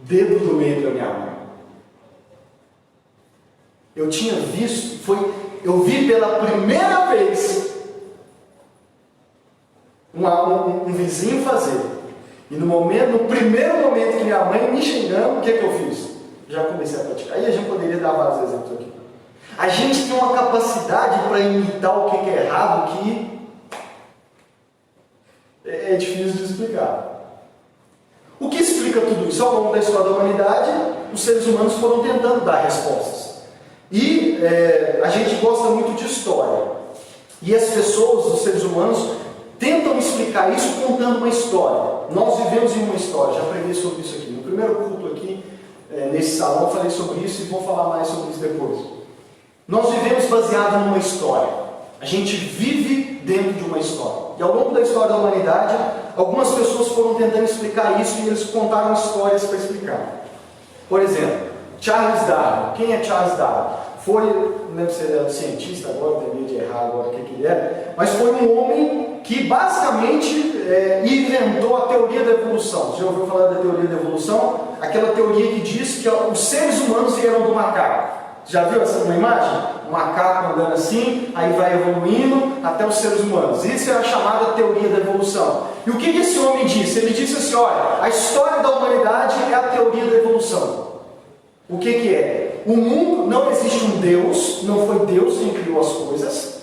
Dedo do meio para minha mãe. Eu tinha visto, eu vi pela primeira vez um vizinho fazer. E no primeiro momento que minha mãe me xingando, o que eu fiz? Já comecei a praticar. E a gente poderia dar vários exemplos aqui. A gente tem uma capacidade para imitar o que é errado que é difícil de explicar. O que explica tudo isso? Ao longo da história da humanidade, os seres humanos foram tentando dar respostas. E a gente gosta muito de história. E as pessoas, os seres humanos, tentam explicar isso contando uma história. Nós vivemos em uma história, já preguei sobre isso aqui. No primeiro culto aqui, nesse salão, eu falei sobre isso e vou falar mais sobre isso depois. Nós vivemos baseado numa história. A gente vive dentro de uma história. E ao longo da história da humanidade, algumas pessoas foram tentando explicar isso e eles contaram histórias para explicar. Por exemplo, Charles Darwin. Quem é Charles Darwin? Não lembro se ele era cientista agora, tem medo de errar agora o que ele era, mas foi um homem que basicamente inventou a teoria da evolução. Você já ouviu falar da teoria da evolução? Aquela teoria que diz que os seres humanos vieram do macaco. Já viu essa imagem? Um macaco andando assim, aí vai evoluindo até os seres humanos. Isso é a chamada teoria da evolução. E o que esse homem disse? Ele disse assim, olha, a história da humanidade é a teoria da evolução. O que é? O mundo, não existe um Deus, não foi Deus quem criou as coisas.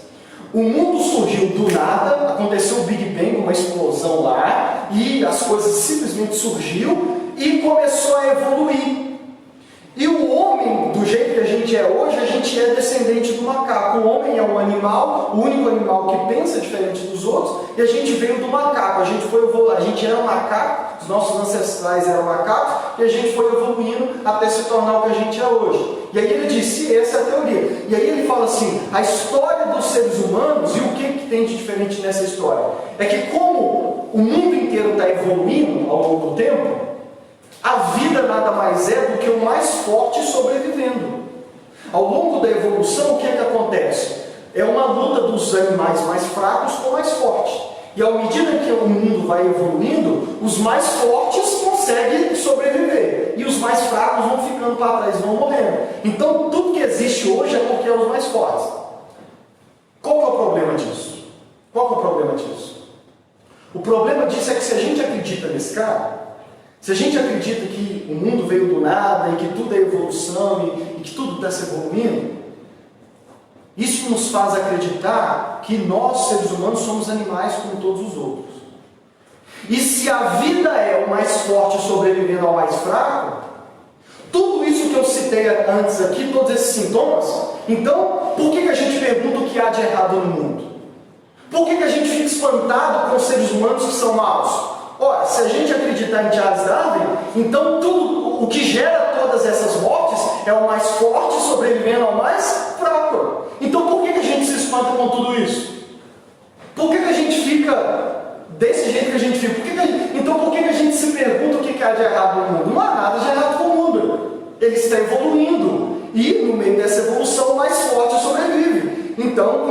O mundo surgiu do nada, aconteceu o Big Bang, uma explosão lá, e as coisas simplesmente surgiu e começou a evoluir. E o homem, do jeito que a gente é hoje, a gente é descendente do macaco. O homem é um animal, o único animal que pensa diferente dos outros, e a gente veio do macaco. A gente foi evoluindo, a gente era um macaco, os nossos ancestrais eram macacos, e a gente foi evoluindo até se tornar o que a gente é hoje. E aí ele disse, essa é a teoria. E aí ele fala assim, a história dos seres humanos, e o que tem de diferente nessa história? É que como o mundo inteiro está evoluindo ao longo do tempo, A vida nada mais é do que o mais forte sobrevivendo. Ao longo da evolução, o que é que acontece? É uma luta dos animais mais fracos com o mais forte. E à medida que o mundo vai evoluindo, os mais fortes conseguem sobreviver. E os mais fracos vão ficando para trás, vão morrendo. Então, tudo que existe hoje é porque é os mais fortes. Qual que é o problema disso? Qual que é o problema disso? O problema disso é que se a gente acredita nesse cara, se a gente acredita que o mundo veio do nada e que tudo é evolução e que tudo está se evoluindo, isso nos faz acreditar que nós, seres humanos, somos animais como todos os outros. E se a vida é o mais forte sobrevivendo ao mais fraco, tudo isso que eu citei antes aqui, todos esses sintomas, então, por que a gente pergunta o que há de errado no mundo? Por que a gente fica espantado com os seres humanos que são maus? Ora, se a gente acreditar em Charles Darwin, então tudo o que gera todas essas mortes é o mais forte sobrevivendo ao mais fraco. Então por que a gente se espanta com tudo isso? Por que a gente fica desse jeito que a gente fica? Então por que a gente se pergunta o que há de errado no mundo? Não há nada de errado com o mundo. Ele está evoluindo. E no meio dessa evolução o mais forte sobrevive. Então,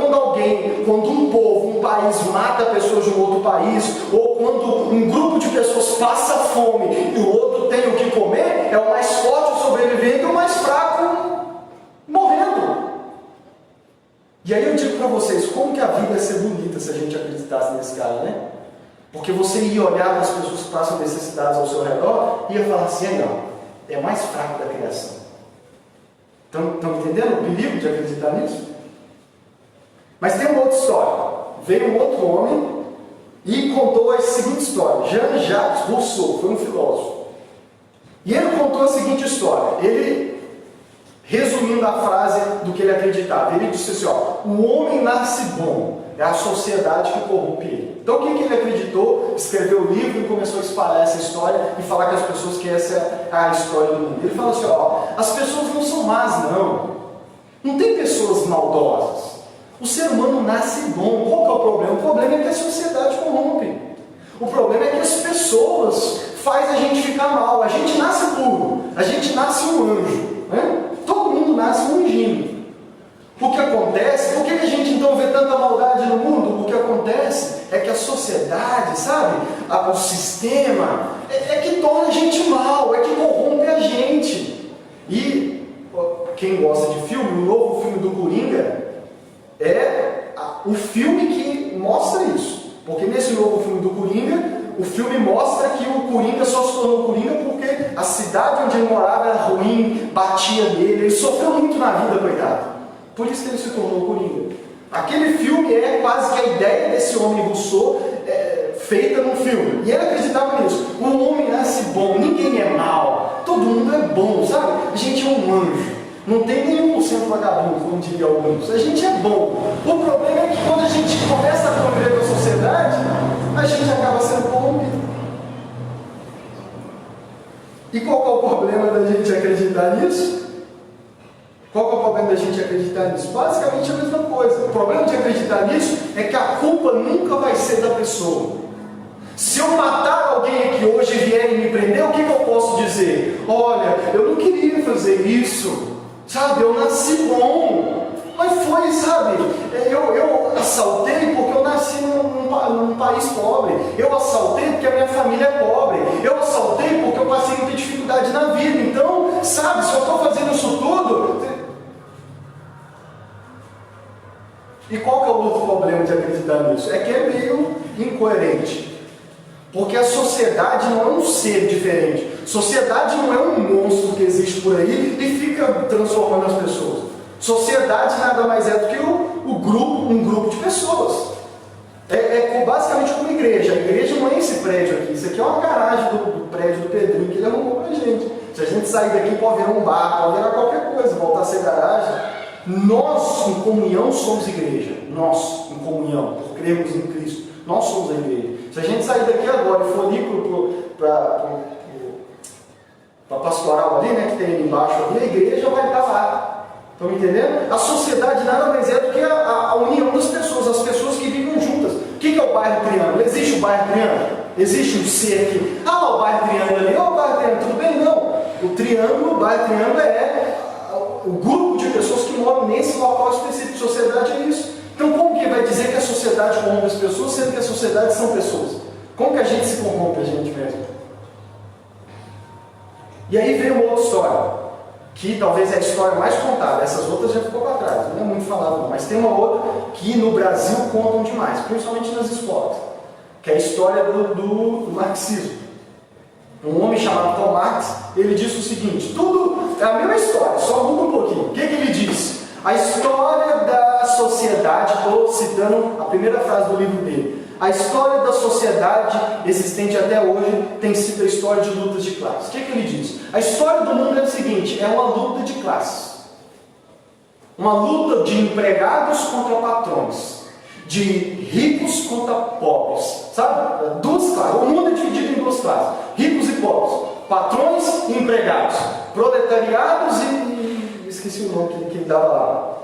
quando um povo, um país mata pessoas de um outro país, ou quando um grupo de pessoas passa fome e o outro tem o que comer, é o mais forte sobrevivendo e o mais fraco morrendo. E aí eu digo para vocês, como que a vida ia ser bonita se a gente acreditasse nesse cara, né? Porque você ia olhar para as pessoas que passam necessidades ao seu redor e ia falar assim, não, é o mais fraco da criação. Estão entendendo o perigo de acreditar nisso? Mas tem uma outra história. Veio um outro homem e contou a seguinte história. Jean-Jacques Rousseau foi um filósofo. E ele contou a seguinte história. Ele, resumindo a frase do que ele acreditava, ele disse assim, ó, o homem nasce bom, é a sociedade que corrompe ele. Então o que ele acreditou? Escreveu o livro e começou a espalhar essa história e falar com as pessoas que essa é a história do mundo. Ele falou assim, ó, as pessoas não são más, não. Não tem pessoas maldosas. O ser humano nasce bom. Qual que é o problema? O problema é que a sociedade corrompe. O problema é que as pessoas fazem a gente ficar mal. A gente nasce puro. A gente nasce um anjo. Né? Todo mundo nasce um anjinho. O que acontece? Por que a gente então vê tanta maldade no mundo? O que acontece é que a sociedade, sabe? O sistema é que torna a gente mal. É que corrompe a gente. E quem gosta de filme, o novo filme do Coringa é o filme que mostra isso. Porque nesse novo filme do Coringa, o filme mostra que o Coringa só se tornou Coringa porque a cidade onde ele morava era ruim, batia nele, ele sofreu muito na vida, coitado. Por isso que ele se tornou Coringa. Aquele filme é quase que a ideia desse homem Rousseau feita num filme. E ele acreditava nisso. O homem nasce bom, ninguém é mal, todo mundo é bom, sabe? A gente é um anjo. Não tem nenhum por cento vagabundo, como diria alguns. A gente é bom. O problema é que quando a gente começa a conviver com a sociedade, a gente acaba sendo corrompido. E qual que é o problema da gente acreditar nisso? Qual que é o problema da gente acreditar nisso? Basicamente a mesma coisa. O problema de acreditar nisso é que a culpa nunca vai ser da pessoa. Se eu matar alguém aqui hoje e vier me prender, o que eu posso dizer? Olha, eu não queria fazer isso. Sabe, eu nasci bom, mas foi, sabe, eu assaltei porque eu nasci num país pobre, eu assaltei porque a minha família é pobre, eu assaltei porque eu passei muita dificuldade na vida, então, sabe, se eu estou fazendo isso tudo... E qual que é o outro problema de acreditar nisso? É que é meio incoerente. Porque a sociedade não é um ser diferente. Sociedade não é um monstro que existe por aí e fica transformando as pessoas. Sociedade nada mais é do que um grupo de pessoas. É basicamente como igreja. A igreja não é esse prédio aqui. Isso aqui é uma garagem do prédio do Pedrinho que ele arrumou pra gente. Se a gente sair daqui pode virar um bar, pode virar qualquer coisa, voltar a ser garagem. Nós, em comunhão, somos igreja. Nós, em comunhão, por crermos em Cristo, nós somos a igreja. Se a gente sair daqui agora e for ali para a pastoral ali, né, que tem ali embaixo, ali, a igreja vai estar lá. Estão entendendo? A sociedade nada mais é do que a união das pessoas, as pessoas que vivem juntas. O que é o bairro Triângulo? Existe o bairro Triângulo? Existe um ser aqui. Ah, o bairro Triângulo ali, o bairro Triângulo, tudo bem? Não. O bairro Triângulo é o grupo de pessoas que moram nesse local específico. Sociedade é isso. Então como que vai dizer que a sociedade corrompe as pessoas, sendo que a sociedade são pessoas? Como que a gente se corrompe a gente mesmo? E aí vem uma outra história, que talvez é a história mais contada. Essas outras já ficou para trás, não é muito falado não. Mas tem uma outra que no Brasil contam demais, principalmente nas escolas, que é a história do marxismo. Um homem chamado Karl Marx, ele disse o seguinte: tudo é a mesma história, só muda um pouquinho. O que ele disse? A história da sociedade, estou citando a primeira frase do livro dele, a história da sociedade existente até hoje tem sido a história de lutas de classes. O que ele diz? A história do mundo é o seguinte: é uma luta de classes, uma luta de empregados contra patrões, de ricos contra pobres, sabe? Duas classes. O mundo é dividido em duas classes: ricos e pobres, patrões e empregados, proletariados e esqueci o nome que ele dava lá.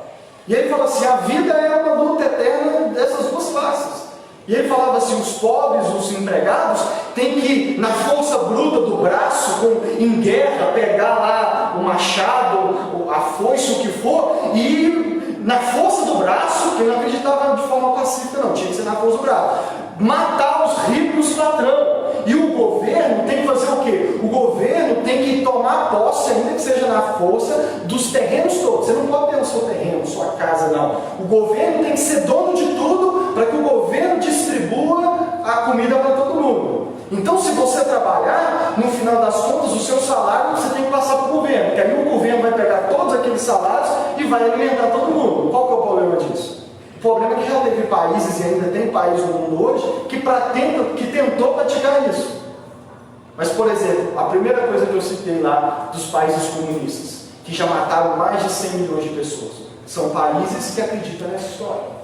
E ele fala assim: a vida é uma luta eterna dessas duas classes. E ele falava assim: os pobres, os empregados, têm que, na força bruta do braço, em guerra, pegar lá o machado, a foice, o que for, e na força do braço, que não acreditava de forma pacífica, não, tinha que ser na força do braço, matar os ricos patrão. E o governo tem que fazer o quê? O governo tem que tomar posse, ainda que seja na força, dos terrenos todos. Você não pode ter o seu terreno, sua casa, não. O governo tem que ser dono de tudo para que o governo distribua a comida para todo mundo. Então, se você trabalhar, no final das contas, o seu salário você tem que passar para o governo, porque aí o governo vai pegar todos aqueles salários e vai alimentar todo mundo. Qual que é o problema disso? O problema é que já teve países, e ainda tem países no mundo hoje, que tentou praticar isso. Mas, por exemplo, a primeira coisa que eu citei lá dos países comunistas, que já mataram mais de 100 milhões de pessoas, são países que acreditam nessa história.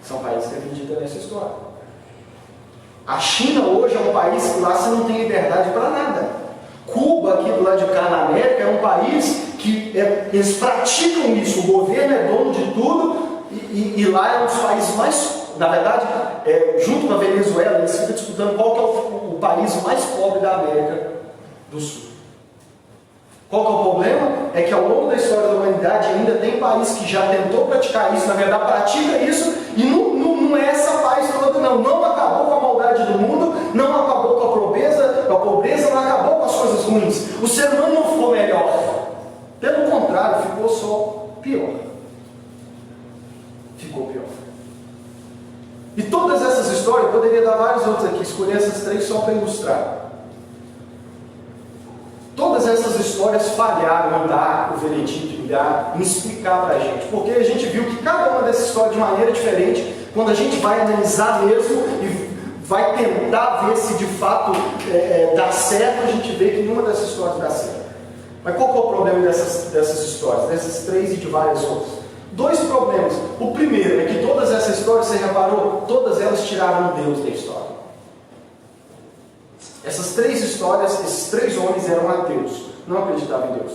São países que acreditam nessa história. A China hoje é um país que lá você não tem liberdade para nada. Cuba, aqui do lado de cá na América, é um país que eles praticam isso. O governo é dono de tudo. E lá é um dos países mais, na verdade, junto com a Venezuela, eles ficam disputando qual que é o país mais pobre da América do Sul. Qual que é o problema? É que ao longo da história da humanidade ainda tem país que já tentou praticar isso, na verdade pratica isso, e não é essa paz toda não. Não acabou com a maldade do mundo, não acabou com a pobreza não acabou com as coisas ruins. O ser humano não ficou melhor. Pelo contrário, ficou só pior. Ficou pior. E todas essas histórias, eu poderia dar várias outras aqui, escolher essas três só para ilustrar. Todas essas histórias falharam em dar o veredito, em explicar para a gente. Porque a gente viu que cada uma dessas histórias de maneira diferente, quando a gente vai analisar mesmo e vai tentar ver se de fato dá certo, a gente vê que nenhuma dessas histórias dá certo. Mas qual que é o problema dessas histórias, dessas três e de várias outras? Dois problemas. O primeiro é que todas essas histórias, você reparou, todas elas tiraram Deus da história. Essas três histórias, esses três homens eram ateus, não acreditavam em Deus.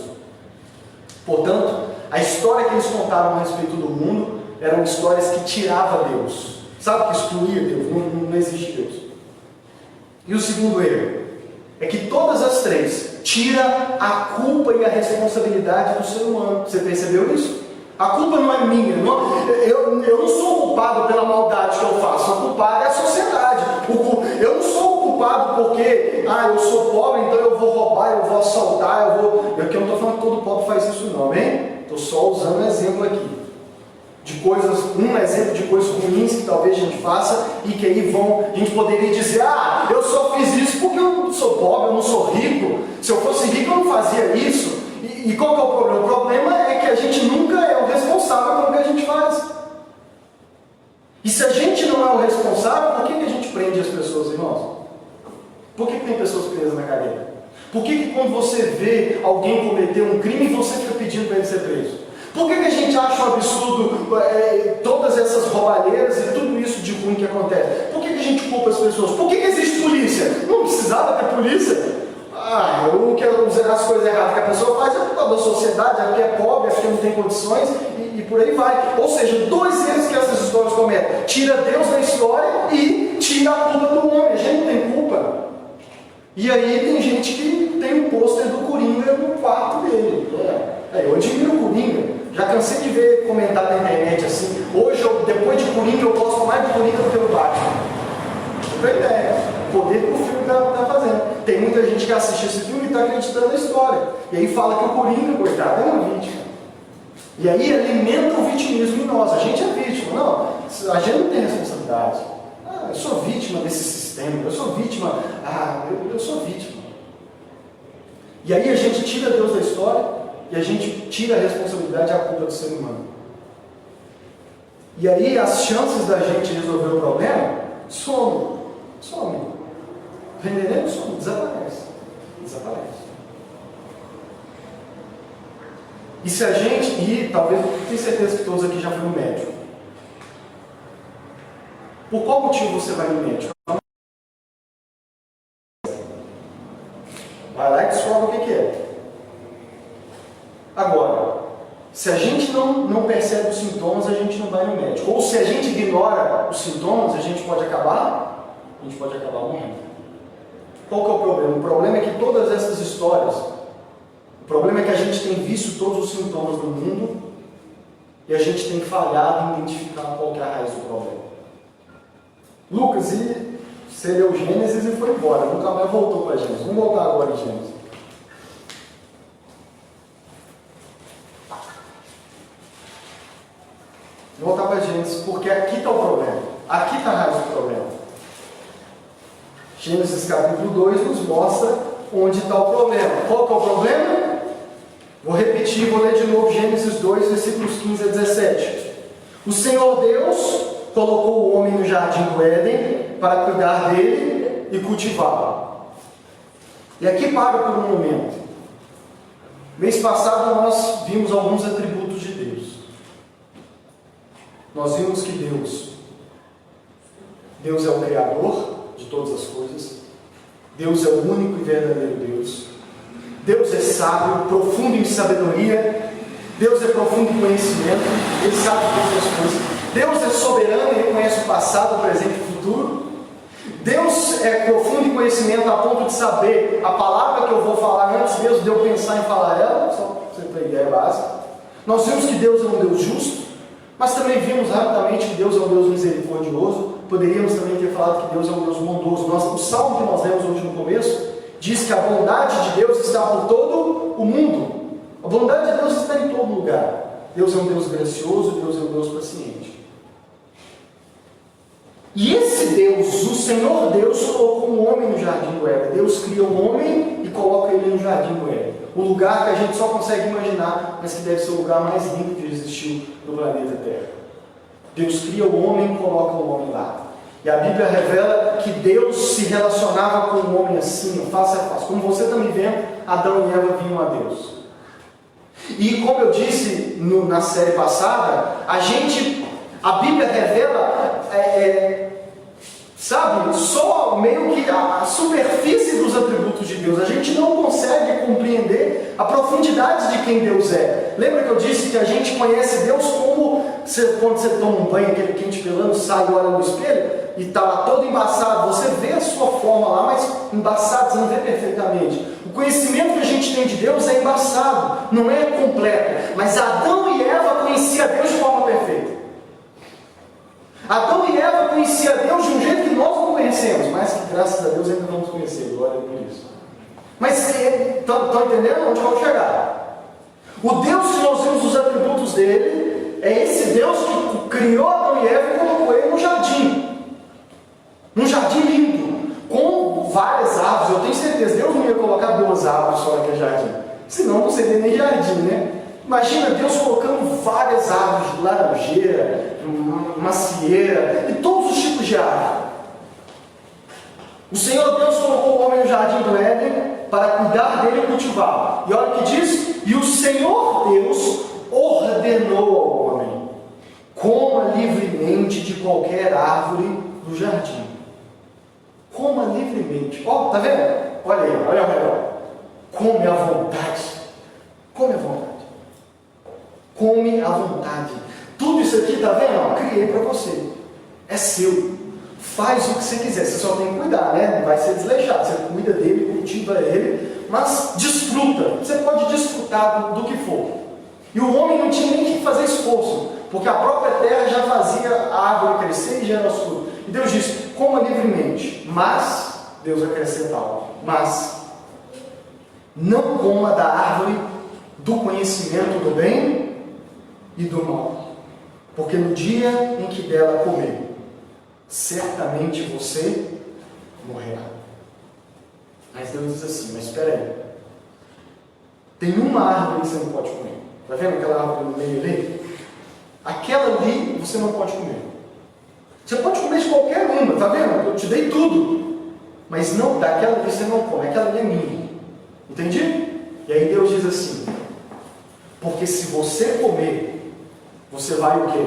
Portanto, a história que eles contaram a respeito do mundo eram histórias que tiravam Deus. Sabe, que excluía Deus, não existe Deus. E o segundo erro é que todas as três tiram a culpa e a responsabilidade do ser humano. Você percebeu isso? A culpa não é minha, eu não sou culpado pela maldade que eu faço, a culpada é a sociedade. Eu não sou culpado porque eu sou pobre, então eu vou roubar, eu vou assaltar, Aqui eu não estou falando que todo pobre faz isso não, hein? Estou só usando um exemplo aqui. Um exemplo de coisas ruins que talvez a gente faça e que aí a gente poderia dizer: eu só fiz isso porque eu não sou pobre, eu não sou rico. Se eu fosse rico eu não fazia isso. E qual que é o problema? O problema é que a gente nunca é o responsável pelo que a gente faz. E se a gente não é o responsável, por que a gente prende as pessoas, irmãos? Por que tem pessoas presas na cadeia? Por que quando você vê alguém cometer um crime, você fica pedindo para ele ser preso? Por que a gente acha um absurdo todas essas roubalheiras e tudo isso de ruim que acontece? Por que a gente culpa as pessoas? Por que existe polícia? Não precisava ter polícia. Eu não quero dizer as coisas erradas que a pessoa faz, é culpa da sociedade, é porque é pobre, é porque não tem condições e por aí vai. Ou seja, dois erros que essas histórias cometem: tira Deus da história e tira a culpa do homem. A gente não tem culpa. E aí tem gente que tem um pôster do Coringa no quarto dele. Eu admiro o Coringa. Já cansei de ver comentário na internet assim. Hoje, depois de Coringa, eu gosto mais do Coringa do que do Batman. Não ideia. O poder que o filme está fazendo. Tem muita gente que assiste esse filme e está acreditando na história. E aí fala que o Coringa, coitado, é uma vítima. E aí alimenta o vitimismo em nós. A gente é vítima. Não, a gente não tem responsabilidade. Eu sou vítima desse sistema. Eu sou vítima. Eu sou vítima. E aí a gente tira Deus da história e a gente tira a responsabilidade e a culpa do ser humano. E aí as chances da gente resolver o problema somem. Vendendo some, desaparece. E se a gente, e talvez, tenho certeza que todos aqui já foram no médico. Por qual motivo você vai no médico? Vai lá e descobre o que é. Agora, se a gente não percebe os sintomas, a gente não vai no médico. Ou se a gente ignora os sintomas, a gente pode acabar morrendo. Qual que é o problema? O problema é que todas essas histórias, o problema é que a gente tem visto todos os sintomas do mundo e a gente tem falhado em identificar qual que é a raiz do problema. Lucas, e você leu Gênesis e foi embora, nunca mais voltou para Gênesis. Vamos voltar agora em Gênesis. Vou voltar para Gênesis, porque aqui está o problema. Aqui está a raiz do problema. Gênesis capítulo 2 nos mostra onde está o problema. Qual que é o problema? Vou repetir, vou ler de novo Gênesis 2, versículos 15 a 17. O Senhor Deus colocou o homem no jardim do Éden para cuidar dele e cultivá-lo. E aqui paro por um momento. Mês passado nós vimos alguns atributos de Deus. Nós vimos que Deus é o Criador de todas as coisas. Deus é o único e verdadeiro Deus. Deus é sábio, profundo em sabedoria. Deus é profundo em conhecimento. Ele sabe todas as coisas. Deus é soberano e reconhece o passado, o presente e o futuro. Deus é profundo em conhecimento a ponto de saber a palavra que eu vou falar antes mesmo de eu pensar em falar ela, só para você ter ideia básica. Nós vimos que Deus é um Deus justo, mas também vimos rapidamente que Deus é um Deus misericordioso. Poderíamos também ter falado que Deus é um Deus bondoso. O salmo que nós lemos hoje no começo diz que a bondade de Deus está por todo o mundo. A bondade de Deus está em todo lugar. Deus é um Deus gracioso, Deus é um Deus paciente. E esse Deus, o Senhor Deus, colocou um homem no jardim do Éden. Deus cria um homem e coloca ele no jardim do Éden. Um lugar que a gente só consegue imaginar, mas que deve ser o lugar mais lindo que existiu no planeta Terra. Deus cria o homem e coloca o homem lá. E a Bíblia revela que Deus se relacionava com o homem assim, face a face. Como você está me vendo, Adão e Eva vinham a Deus. E como eu disse na série passada, a Bíblia revela, só meio que a superfície dos atributos de Deus. A gente não consegue compreender a profundidade de quem Deus é. Lembra que eu disse que a gente conhece Deus como quando você toma um banho, aquele quente pelando, sai e olha no espelho e está lá todo embaçado. Você vê a sua forma lá, mas embaçado, você não vê perfeitamente. O conhecimento que a gente tem de Deus é embaçado, não é completo. Mas Adão e Eva conheciam Deus de forma perfeita. Adão e Eva conheciam Deus de um jeito que nós não conhecemos, mas que graças a Deus ainda vamos conhecer, glória por isso. Mas estão entendendo onde vamos chegar? O Deus que nós vemos os atributos dele é esse Deus que criou Adão e Eva e colocou ele no jardim. Num jardim lindo, com várias árvores. Eu tenho certeza, Deus não ia colocar 2 árvores só naquele jardim. Senão não seria nem jardim, né? Imagina Deus colocando várias árvores de laranjeira, macieira e todos os tipos de árvore. O Senhor Deus colocou o homem no jardim do Éden para cuidar dele e cultivá-lo. E olha o que diz: e o Senhor Deus ordenou ao homem: coma livremente de qualquer árvore do jardim. Coma livremente. Ó, tá vendo? Olha aí, olha ao redor. Come à vontade. Come à vontade. Come à vontade. Tudo isso aqui, tá vendo? Ó, criei para você. É seu. faz o que você quiser, você só tem que cuidar, né? Não vai ser desleixado, você cuida dele, cultiva ele, mas desfruta, você pode desfrutar do que for. E o homem não tinha nem que fazer esforço, porque a própria terra já fazia a árvore crescer e gerar fruto. E Deus disse, coma livremente, mas, Deus acrescenta algo, mas, não coma da árvore do conhecimento do bem e do mal, porque no dia em que dela comer, certamente você morrerá. Mas Deus diz assim, mas espera aí, tem uma árvore que você não pode comer. Está vendo aquela árvore no meio ali? Aquela ali você não pode comer. Você pode comer de qualquer uma, está vendo? Eu te dei tudo. Mas não, daquela ali você não come, aquela ali é minha. Entendi? E aí Deus diz assim, porque se você comer, você vai o quê?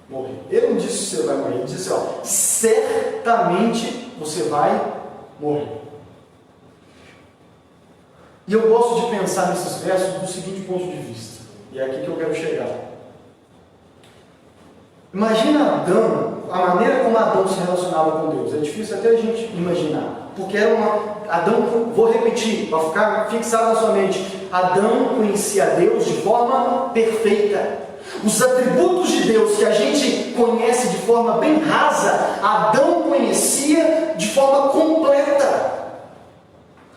Morrer. Ele não disse que você vai morrer, ele disse, ó, certamente você vai morrer. E eu gosto de pensar nesses versos do seguinte ponto de vista, e é aqui que eu quero chegar. Imagina Adão, a maneira como Adão se relacionava com Deus. É difícil até a gente imaginar, porque era Adão, vou repetir, para ficar fixado na sua mente, Adão conhecia Deus de forma perfeita. Os atributos de Deus que a gente conhece de forma bem rasa, Adão conhecia de forma completa.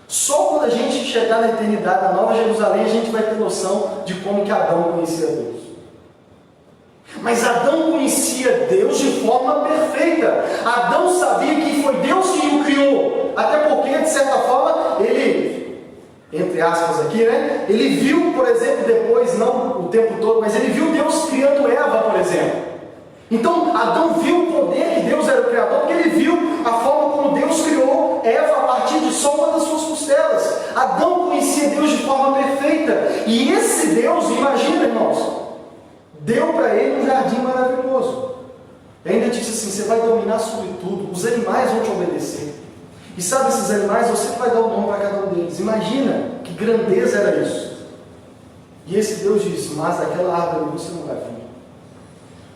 Só quando a gente chegar na eternidade, na Nova Jerusalém, a gente vai ter noção de como que Adão conhecia Deus. Mas Adão conhecia Deus de forma perfeita. Adão sabia que foi Deus que o criou. Até porque, de certa forma, ele, entre aspas aqui, né? Ele viu, por exemplo, depois, não o tempo todo, mas ele viu Deus criando Eva, por exemplo. Então, Adão viu o poder que Deus era o Criador, porque ele viu a forma como Deus criou Eva a partir de só uma das suas costelas. Adão conhecia Deus de forma perfeita. E esse Deus, imagina, irmãos, deu para ele um jardim maravilhoso. E ainda disse assim, você vai dominar sobre tudo, os animais vão te obedecer. E sabe, esses animais, você vai dar o nome para cada um deles. Imagina que grandeza era isso. E esse Deus disse, mas daquela árvore você não vai comer.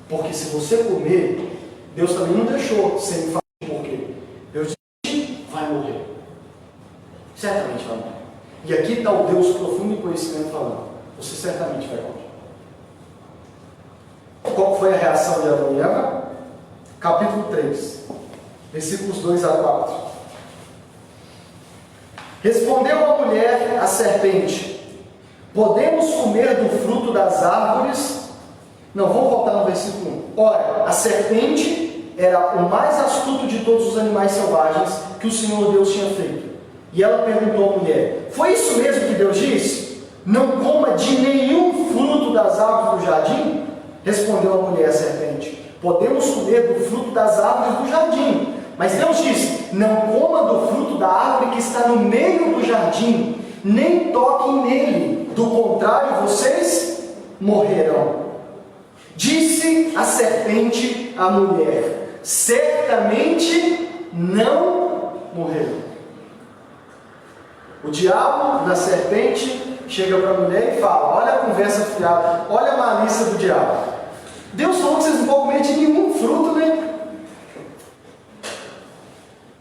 Porque se você comer, Deus também não deixou sem falar por quê. Deus disse, vai morrer. Certamente vai morrer. E aqui está o Deus profundo em conhecimento falando, você certamente vai morrer. Qual foi a reação de Adão e Eva? Capítulo 3, versículos 2 a 4. Respondeu a mulher à serpente, podemos comer do fruto das árvores? Não, vamos voltar no versículo 1. Ora, a serpente era o mais astuto de todos os animais selvagens que o Senhor Deus tinha feito. E ela perguntou à mulher, foi isso mesmo que Deus disse? Não coma de nenhum fruto das árvores do jardim? Respondeu a mulher à serpente, podemos comer do fruto das árvores do jardim. Mas Deus disse, não coma do fruto da árvore que está no meio do jardim, nem toquem nele, do contrário vocês morrerão. Disse a serpente à mulher, certamente não morrerão. O diabo da serpente chega para a mulher e fala, olha a conversa fiada, olha a malícia do diabo. Deus falou que vocês não vão comer de nenhum fruto, né?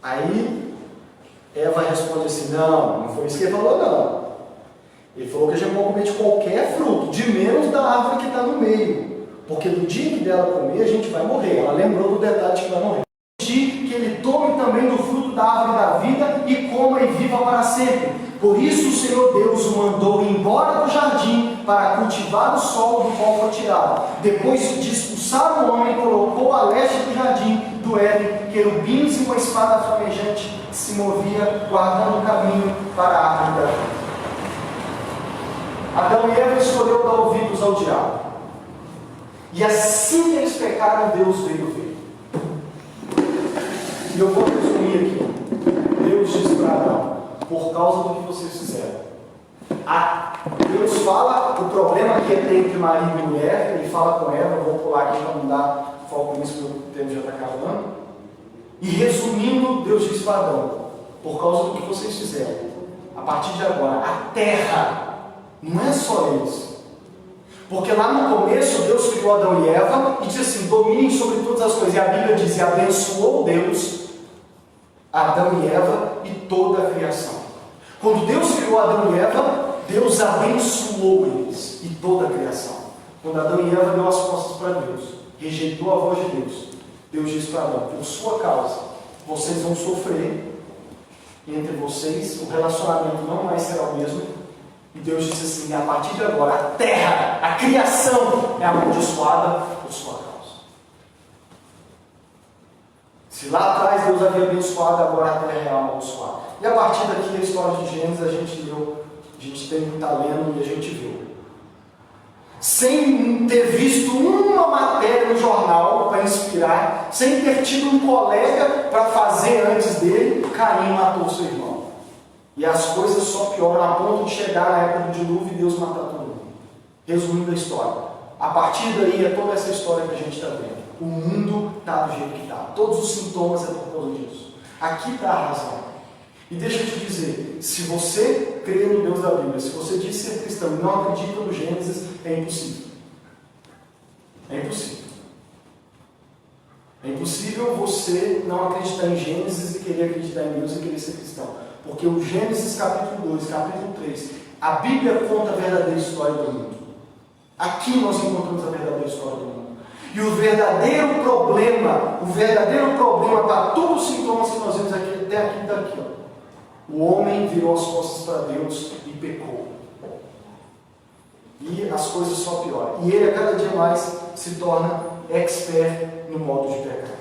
Aí Eva responde assim, não foi isso que ele falou, não. Ele falou que a gente não vai comer de qualquer fruto, de menos da árvore que está no meio. Porque no dia que dela comer, a gente vai morrer. Ela lembrou do detalhe de que vai morrer. Que ele tome também do fruto da árvore da vida e coma e viva para sempre. Por isso o Senhor Deus o mandou embora do jardim para cultivar o solo do qual foi tirado. Depois de expulsar o homem, colocou a leste do jardim do Éden querubins e uma espada flamejante que se movia, guardando o caminho para a árvore da vida. Adão e Eva escolheu dar ouvidos ao diabo. E assim que eles pecaram, Deus veio ver. E eu vou resumir aqui. Deus diz para Adão, por causa do que vocês fizeram. Deus fala o problema que tem entre marido e mulher, ele fala com Eva, eu vou pular aqui para não dar foco nisso, porque o tempo já está acabando. E resumindo, Deus diz para Adão, por causa do que vocês fizeram, a partir de agora, a terra, não é só eles, Porque lá no começo Deus criou Adão e Eva e disse assim: dominem sobre todas as coisas. E a Bíblia diz: e abençoou Deus Adão e Eva e toda a criação. Quando Deus criou Adão e Eva, Deus abençoou eles e toda a criação. Quando Adão e Eva deu as costas para Deus, rejeitou a voz de Deus, Deus disse para Adão: por sua causa, vocês vão sofrer. Entre vocês, o relacionamento não mais será o mesmo. E Deus disse assim: a partir de agora, a terra, a criação é amaldiçoada por sua causa. Se lá atrás Deus havia abençoado, agora a terra é amaldiçoada. E a partir daqui, a história de Gênesis, a gente leu, a gente tem que estar lendo e a gente viu. Sem ter visto uma matéria no jornal para inspirar, sem ter tido um colega para fazer antes dele, Caim matou seu irmão. E as coisas só pioram a ponto de chegar na época do dilúvio e Deus matar todo mundo. Resumindo a história, a partir daí é toda essa história que a gente está vendo. O mundo está do jeito que está. Todos os sintomas é por causa disso. Aqui está a razão. E deixa eu te dizer, se você crê no Deus da Bíblia, se você diz ser cristão e não acredita no Gênesis, é impossível. É impossível. É impossível você não acreditar em Gênesis e querer acreditar em Deus e querer ser cristão. Porque o Gênesis capítulo 2, capítulo 3, a Bíblia conta a verdadeira história do mundo. Aqui nós encontramos a verdadeira história do mundo. E o verdadeiro problema para todos os sintomas que nós vemos aqui, até aqui e daqui, ó. O homem virou as costas para Deus e pecou. E as coisas só pioram. E ele a cada dia mais se torna expert no modo de pecar.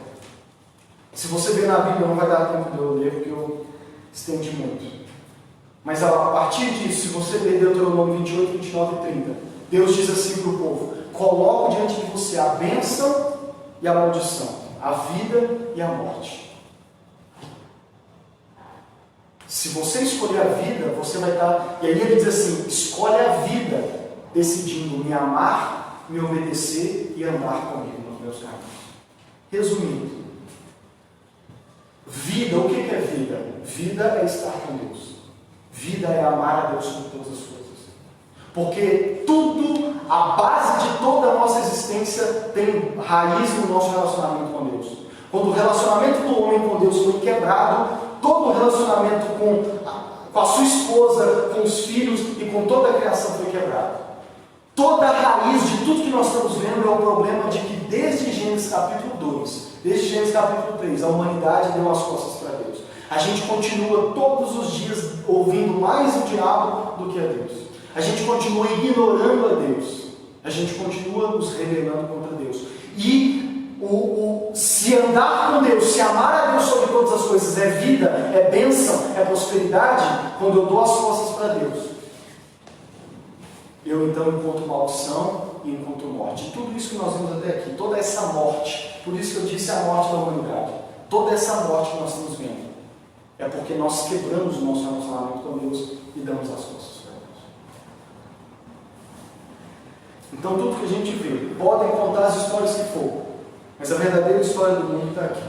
Se você ver na Bíblia, não vai dar tempo de eu ler, porque eu estendi muito. Mas a partir disso, se você ler Deuteronômio 28, 29 e 30, Deus diz assim para o povo: coloco diante de você a bênção e a maldição, a vida e a morte. Se você escolher a vida, você vai estar... E aí ele diz assim: escolhe a vida, decidindo me amar, me obedecer e andar comigo nos meus caminhos. Resumindo, vida, o que é vida? Vida é estar com Deus. Vida é amar a Deus sobre todas as coisas. Porque tudo, a base de toda a nossa existência tem raiz no nosso relacionamento com Deus. Quando o relacionamento do homem com Deus foi quebrado, todo o relacionamento com a sua esposa, com os filhos e com toda a criação foi quebrado. Toda a raiz de tudo que nós estamos vendo é o problema de que desde Gênesis capítulo 2, desde Gênesis capítulo 3, a humanidade deu as costas para Deus. A gente continua todos os dias ouvindo mais o diabo do que a Deus. A gente continua ignorando a Deus. A gente continua nos rebelando contra Deus. E se andar com Deus, se amar a Deus sobre todas as coisas é vida, é bênção, é prosperidade, quando eu dou as costas para Deus, eu então encontro maldição e encontro morte. E tudo isso que nós vemos até aqui, toda essa morte, por isso que eu disse a morte da humanidade, toda essa morte que nós estamos vendo, é porque nós quebramos o nosso relacionamento com Deus e damos as costas para Deus. Então tudo que a gente vê, podem contar as histórias que for, mas a verdadeira história do mundo está aqui.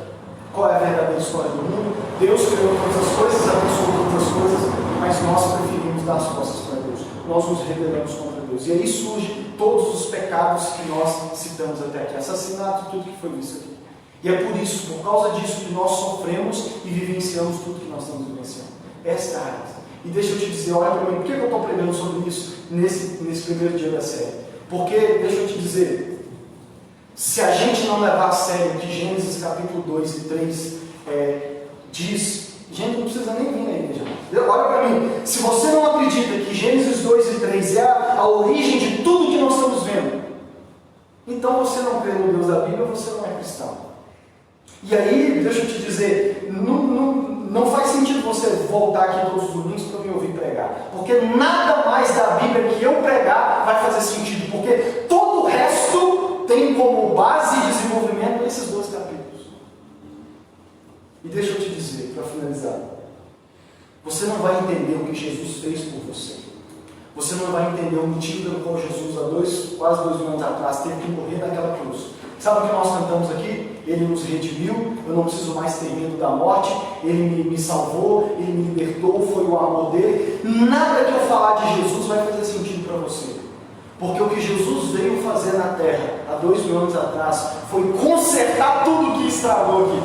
Qual é a verdadeira história do mundo? Deus criou todas as coisas, abençoou todas as coisas, mas nós preferimos dar as costas para Deus. Nós nos rebelamos contra Deus. E aí surgem todos os pecados que nós citamos até aqui. Assassinato, tudo que foi visto aqui. E é por isso, por causa disso, que nós sofremos e vivenciamos tudo que nós estamos vivenciando. Essa é a raiz. E deixa eu te dizer, olha para mim, por que eu estou pregando sobre isso nesse primeiro dia da série? Porque, deixa eu te dizer, se a gente não levar a sério o que Gênesis capítulo 2 e 3 diz, gente, não precisa nem vir na igreja. Olha para mim, se você não acredita que Gênesis 2 e 3 é a origem de tudo que nós estamos vendo, então você não crê no Deus da Bíblia, você não é cristão. E aí, deixa eu te dizer, não faz sentido você voltar aqui todos os domingos para me ouvir pregar, porque nada mais da Bíblia que eu pregar vai fazer sentido, porque todo o resto tem como base e desenvolvimento esses dois capítulos. E deixa eu te dizer, para finalizar, você não vai entender o que Jesus fez por você. Você não vai entender o motivo pelo qual Jesus, quase 2 mil anos atrás, teve que morrer naquela cruz. Sabe o que nós cantamos aqui? Ele nos redimiu, eu não preciso mais ter medo da morte, Ele me salvou, Ele me libertou, foi o amor dele. Nada que eu falar de Jesus vai fazer sentido para você. Porque o que Jesus veio fazer na terra há 2000 anos atrás foi consertar tudo que estragou aqui.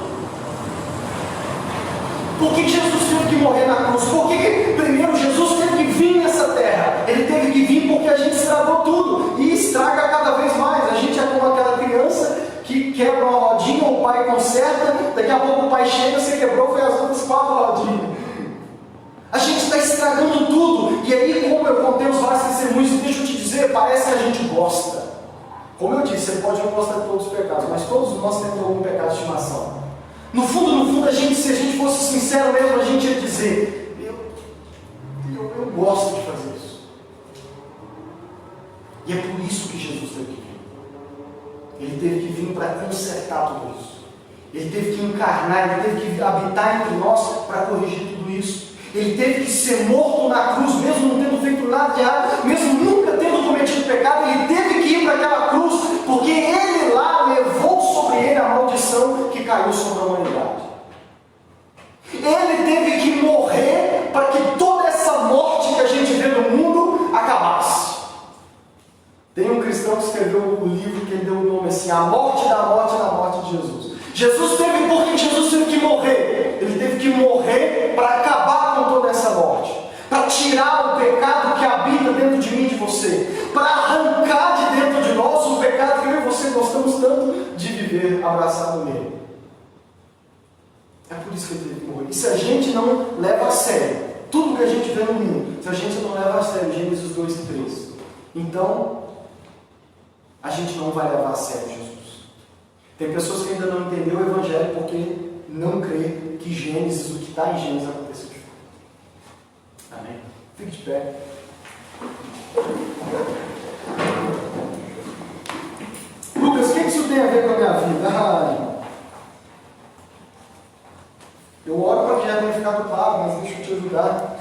Por que Jesus teve que morrer na cruz? Por que primeiro Jesus teve que vir nessa terra? Ele teve que vir porque a gente estragou tudo e estraga cada vez mais. A gente é como aquela criança que quebra uma rodinha, o pai conserta, daqui a pouco o pai chega, você quebrou, foi as outras 4 rodinhas. A gente está estragando tudo. E aí, como eu contei os vários testemunhos, deixa eu te dizer, parece que a gente gosta. Como eu disse, você pode não gostar de todos os pecados, mas todos nós temos algum pecado de estimação. No fundo, a gente, se a gente fosse sincero mesmo, a gente ia dizer, eu gosto de fazer isso. E é por isso que Jesus teve que vir. Ele teve que vir para consertar tudo isso. Ele teve que encarnar, ele teve que habitar entre nós para corrigir tudo isso. Ele teve que ser morto na cruz, mesmo não tendo feito nada de errado, mesmo nunca tendo cometido pecado, ele teve que ir para aquela cruz, porque ele lá levou sobre ele a maldição que caiu sobre a humanidade. Ele teve que morrer para que toda essa morte que a gente vê no mundo acabasse. Tem um cristão que escreveu um livro que ele deu o nome assim, A Morte da Morte da Morte de Jesus. Jesus teve, porque Jesus teve que morrer. Ele teve que morrer para acabar com toda essa morte, para tirar o pecado que habita dentro de mim e de você, para arrancar de dentro de nós o pecado que eu e você gostamos tanto de viver abraçado nele. É por isso que ele teve que morrer. E se a gente não leva a sério tudo que a gente vê no mundo, se a gente não leva a sério Gênesis 2 e 3, então a gente não vai levar a sério Jesus. Tem pessoas que ainda não entenderam o Evangelho porque não crê que Gênesis, o que está em Gênesis, aconteceu de fato. Amém? Fique de pé. Lucas, o que isso tem a ver com a minha vida? Eu oro para que já tenha ficado claro, mas deixa eu te ajudar.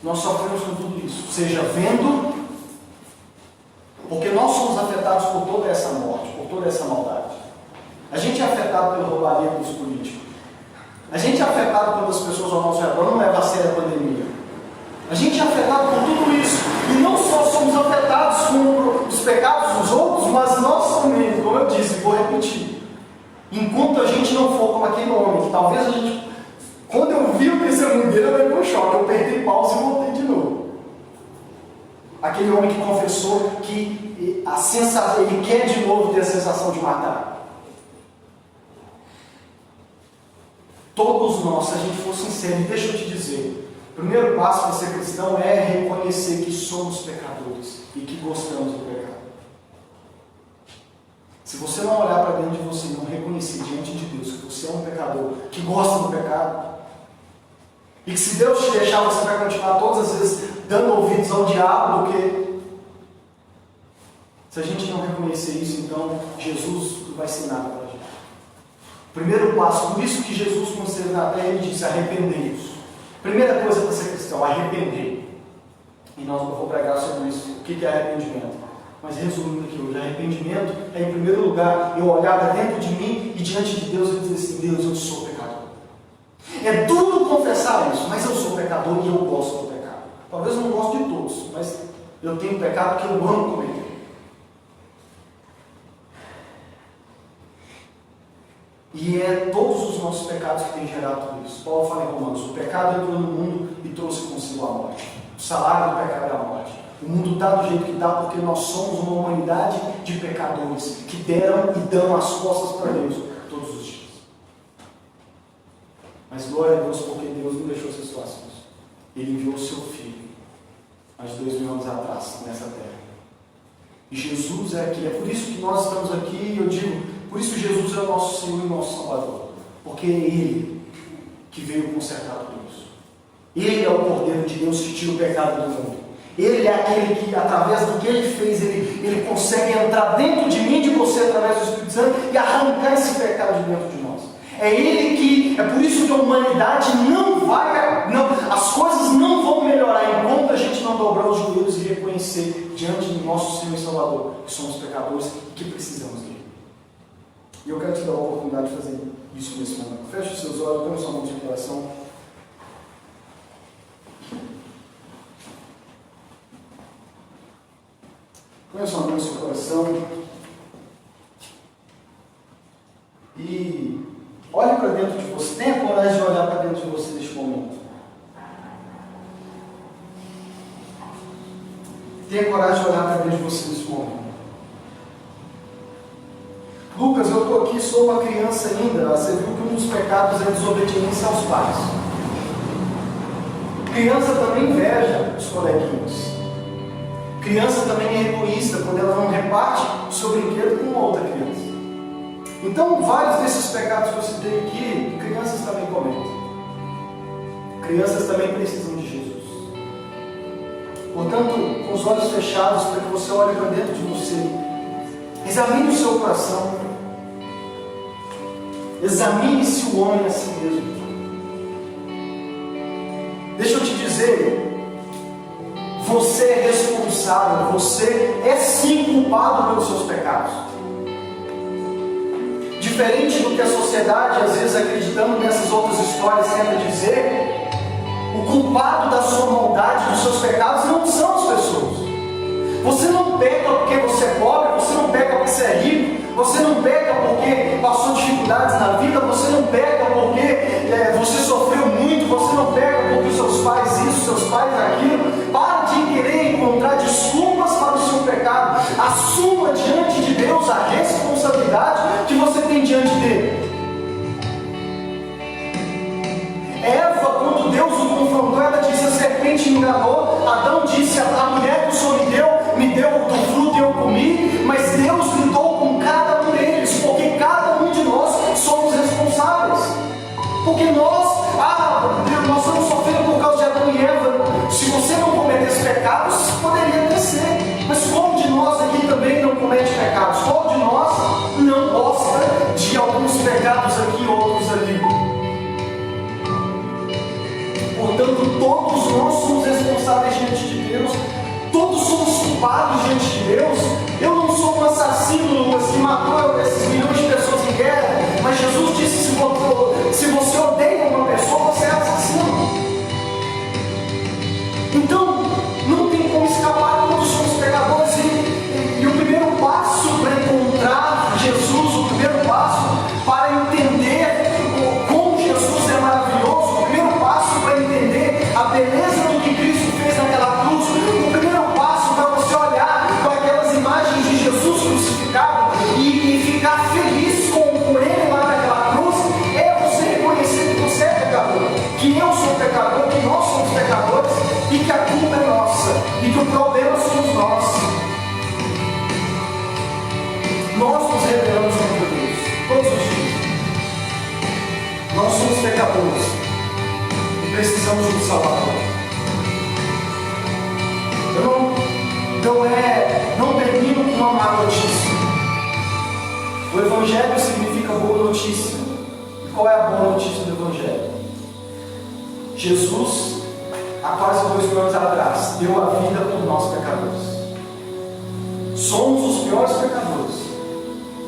Nós sofremos com tudo isso, seja vendo, porque nós somos afetados por toda essa morte, por toda essa maldade. A gente é afetado pela roubalheira dos políticos. A gente é afetado quando as pessoas ao nosso redor não levam a sério a pandemia. A gente é afetado por tudo isso. E não só somos afetados com os pecados dos outros, mas nós também, como eu disse, vou repetir. Enquanto a gente não for como aquele homem, que talvez a gente... Quando eu vi o testemunho dele, eu levei um choque. Eu apertei pausa e voltei de novo. Aquele homem que confessou que ele quer de novo ter a sensação de matar. Todos nós, se a gente for sincero, e deixa eu te dizer, o primeiro passo para ser cristão é reconhecer que somos pecadores e que gostamos do pecado. Se você não olhar para dentro de você e não reconhecer diante de Deus que você é um pecador, que gosta do pecado, e que se Deus te deixar, você vai continuar todas as vezes dando ouvidos ao diabo, porque se a gente não reconhecer isso, então Jesus não vai ser nada para a gente. Primeiro passo, por isso que Jesus, quando esteve na terra, ele disse: arrependei-vos. Primeira coisa para ser cristão, arrepender. E nós vamos pregar sobre isso, o que é arrependimento. Mas resumindo aqui hoje, arrependimento é, em primeiro lugar, eu olhar para dentro de mim e diante de Deus eu dizer assim: Deus, eu sou pecador. É duro confessar isso, mas eu sou pecador e eu gosto do pecado. Talvez eu não goste de todos, mas eu tenho pecado que eu amo cometer. E é todos os nossos pecados que têm gerado tudo isso. Paulo fala em Romanos: o pecado entrou no mundo e trouxe consigo a morte. O salário do pecado é a morte. O mundo está do jeito que está porque nós somos uma humanidade de pecadores que deram e dão as costas para Deus todos os dias. Mas glória a Deus, porque Deus não deixou essas situações. Ele enviou o seu Filho há 2000 anos atrás nessa terra. E Jesus é aqui. É por isso que nós estamos aqui, e eu digo, por isso Jesus é o nosso Senhor e o nosso Salvador. Porque é Ele que veio consertar tudo isso. Ele é o Cordeiro de Deus que tira o pecado do mundo. Ele é aquele que, através do que Ele fez, ele consegue entrar dentro de mim e de você, através do Espírito Santo, e arrancar esse pecado de dentro de nós. É Ele que, é por isso que a humanidade as coisas não vão melhorar enquanto a gente não dobrar os joelhos e reconhecer diante do nosso Senhor e Salvador que somos pecadores e que precisamos dele. E eu quero te dar a oportunidade de fazer isso nesse momento. Feche os seus olhos, põe sua mão de coração. Põe a sua mão no seu coração e olhe para dentro de você. Tenha coragem de olhar para dentro de você neste momento. Tenha coragem de olhar para dentro de você neste momento. Lucas, eu estou aqui, sou uma criança ainda. Você viu que um dos pecados é a desobediência aos pais. Criança também inveja os coleguinhas. Criança também é egoísta quando ela não reparte o seu brinquedo com outra criança. Então, vários desses pecados que eu citei aqui, crianças também cometem. Crianças também precisam de Jesus. Portanto, com os olhos fechados, para que você olhe para dentro de você, examine o seu coração, examine-se o homem a si mesmo. Deixa eu te dizer, você é responsável, você é sim culpado pelos seus pecados. Diferente do que a sociedade, às vezes acreditando nessas outras histórias, tenta dizer, o culpado da sua maldade, dos seus pecados, não são as pessoas. Você não peca porque você é pobre, você não peca porque você é rico, você não peca porque passou dificuldades na vida, você não peca porque você sofreu muito, você não peca porque seus pais isso, seus pais aquilo. Para de querer encontrar desculpas para o seu pecado. Assuma diante de Deus a responsabilidade que você tem diante dele. Eva, quando Deus o confrontou, ela disse: a serpente me enganou. Adão disse: a mulher que o Senhor me deu do fruto e eu comi. Mas Deus lidou com cada um deles, porque cada um de nós somos responsáveis. Porque nós estamos sofrendo por causa de Adão e Eva. Se você não cometesse pecados, poderia até ser. Mas qual de nós aqui também não comete pecados? Qual de nós não gosta de alguns pecados aqui, outros ali? Portanto, todos nós somos responsáveis diante de Deus. Todos somos culpados diante de Deus. Eu não sou um assassino, Lucas, que matou esses milhões de pessoas em guerra. Mas Jesus disse: se você odeia uma pessoa, você é assassino. Então, não tem como escapar, todos somos pecadores. E o primeiro passo para encontrar Jesus, o primeiro passo para entender como Jesus é maravilhoso, o primeiro passo para entender a beleza do que Cristo fez naquela cruz, o primeiro passo para você olhar para aquelas imagens de Jesus crucificado e ficar feliz com Ele lá naquela cruz, é você reconhecer que você é pecador, que eu sou pecador, que nós somos pecadores e que a culpa é nossa e que o problema somos nós. Nós nos rebelamos contra Deus todos os dias. Nós somos pecadores e precisamos de um Salvador. Eu não termino com uma má notícia. O Evangelho significa boa notícia. E qual é a boa notícia do Evangelho? Jesus, há quase 2000 anos atrás, deu a vida por nós pecadores. Somos os piores pecadores.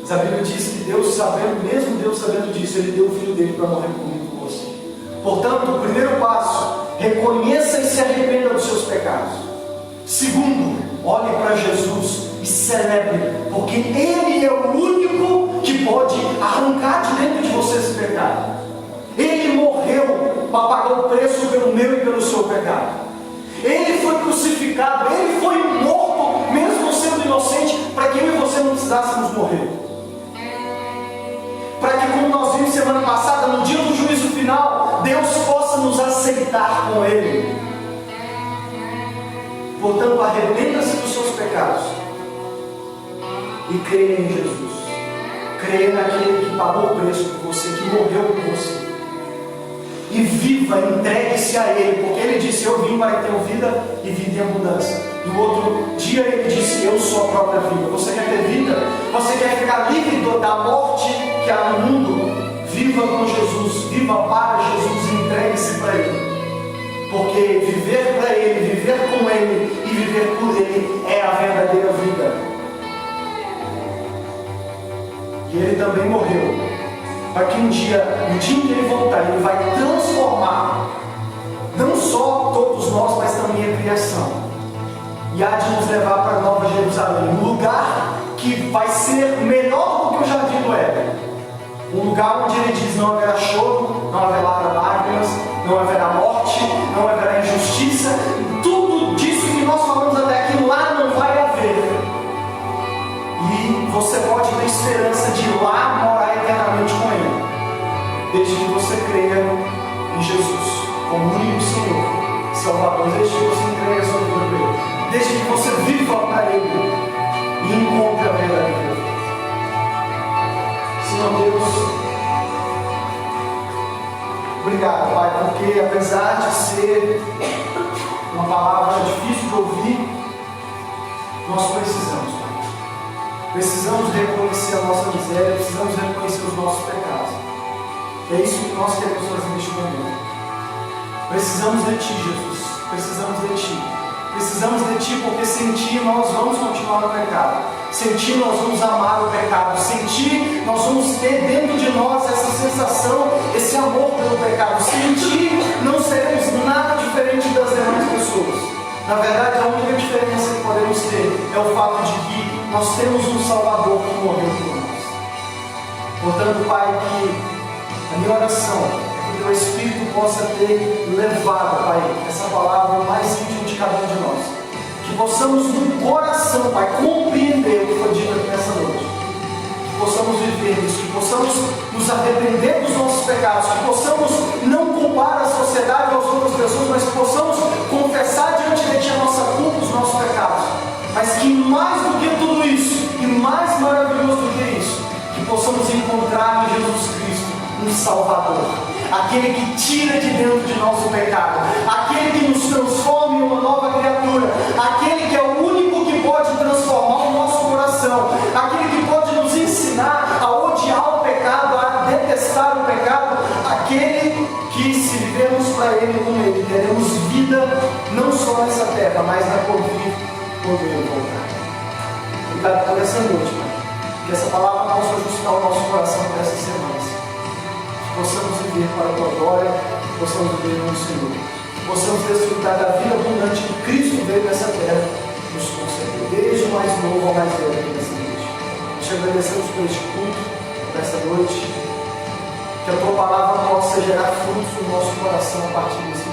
Mas a Bíblia diz que Deus, mesmo Deus sabendo disso, Ele deu o Filho dele para morrer comigo e com você. Portanto, o primeiro passo, reconheça e se arrependa dos seus pecados. Segundo, olhe para Jesus e celebre, porque Ele é o único que pode arrancar de dentro de você esse pecado. Ele morreu para pagar o preço pelo meu e pelo seu pecado. Ele foi crucificado, Ele foi morto, mesmo sendo inocente, para que eu e você não precisássemos morrer. Para que, como nós vimos semana passada, no dia do juízo final, Deus possa nos aceitar com Ele. Portanto, arrependa-se dos seus pecados e creia em Jesus. Creia naquele que pagou o preço por você, que morreu por você. E viva, entregue-se a Ele, porque Ele disse: eu vim para ter vida e vida em abundância. No outro dia Ele disse: eu sou a própria vida. Você quer ter vida? Você quer ficar livre da morte que há no mundo? Viva com Jesus, viva para Jesus e entregue-se para Ele. Porque viver para Ele, viver com Ele e viver por Ele é a verdadeira vida. E Ele também morreu para que no dia em que Ele voltar, Ele vai transformar não só todos nós, mas também a criação. e há de nos levar para a Nova Jerusalém, um lugar que vai ser melhor do que o jardim do Éden. Um lugar onde ele diz: não haverá choro, não haverá lágrimas, não haverá morte, não haverá injustiça. Tudo disso que nós falamos até aqui lá não vai haver. E você pode ter esperança de ir lá morar eternamente com Ele, desde que você creia em Jesus como único Senhor, Salvador, desde que você entregue a sua vida para Ele, desde que você viva para Ele e encontre a verdadeira vida. Senhor Deus, obrigado, Pai, porque apesar de ser uma palavra difícil de ouvir, nós precisamos, Pai. Precisamos reconhecer a nossa miséria, precisamos reconhecer os nossos pecados. É isso que nós queremos fazer neste momento. Precisamos de Ti, Jesus. Precisamos de Ti. Precisamos de Ti, porque sem Ti nós vamos continuar no pecado. Sem Ti nós vamos amar o pecado. Sem Ti nós vamos ter dentro de nós essa sensação, esse amor pelo pecado. Sem Ti não seremos nada diferente das demais pessoas. Na verdade, a única diferença que podemos ter é o fato de que nós temos um Salvador que morreu por nós. Portanto, Pai, que a minha oração é que o Teu Espírito possa ter levado, Pai, essa palavra mais íntimo de cada um de nós. Que possamos no coração, Pai, compreender o que foi dito aqui nessa noite. Que possamos viver isso, que possamos nos arrepender dos nossos pecados, que possamos não culpar a sociedade ou as outras pessoas, mas que possamos confessar diante de Ti a nossa culpa, os nossos pecados. Mas que mais do que tudo isso, e mais maravilhoso do que isso, que possamos encontrar em Jesus Cristo um Salvador, aquele que tira de dentro de nós o pecado, aquele que nos transforma em uma nova criatura, aquele que é o único que pode transformar o nosso coração, aquele que pode nos ensinar a odiar o pecado, a detestar o pecado, aquele que, se vivermos para Ele com Ele, teremos vida não só nessa terra, mas na por vir quando Ele voltar. Obrigado por essa noite, Pai. Que essa palavra possa ajustar o nosso coração para essas semanas. Que possamos viver para a Tua glória, que possamos viver no Senhor. Que possamos desfrutar da vida abundante que Cristo veio nessa terra nos conceder, desde o mais novo ao mais velho aqui nessa noite. Te agradecemos por este culto, por esta noite. Que a Tua palavra possa gerar frutos no nosso coração a partir desse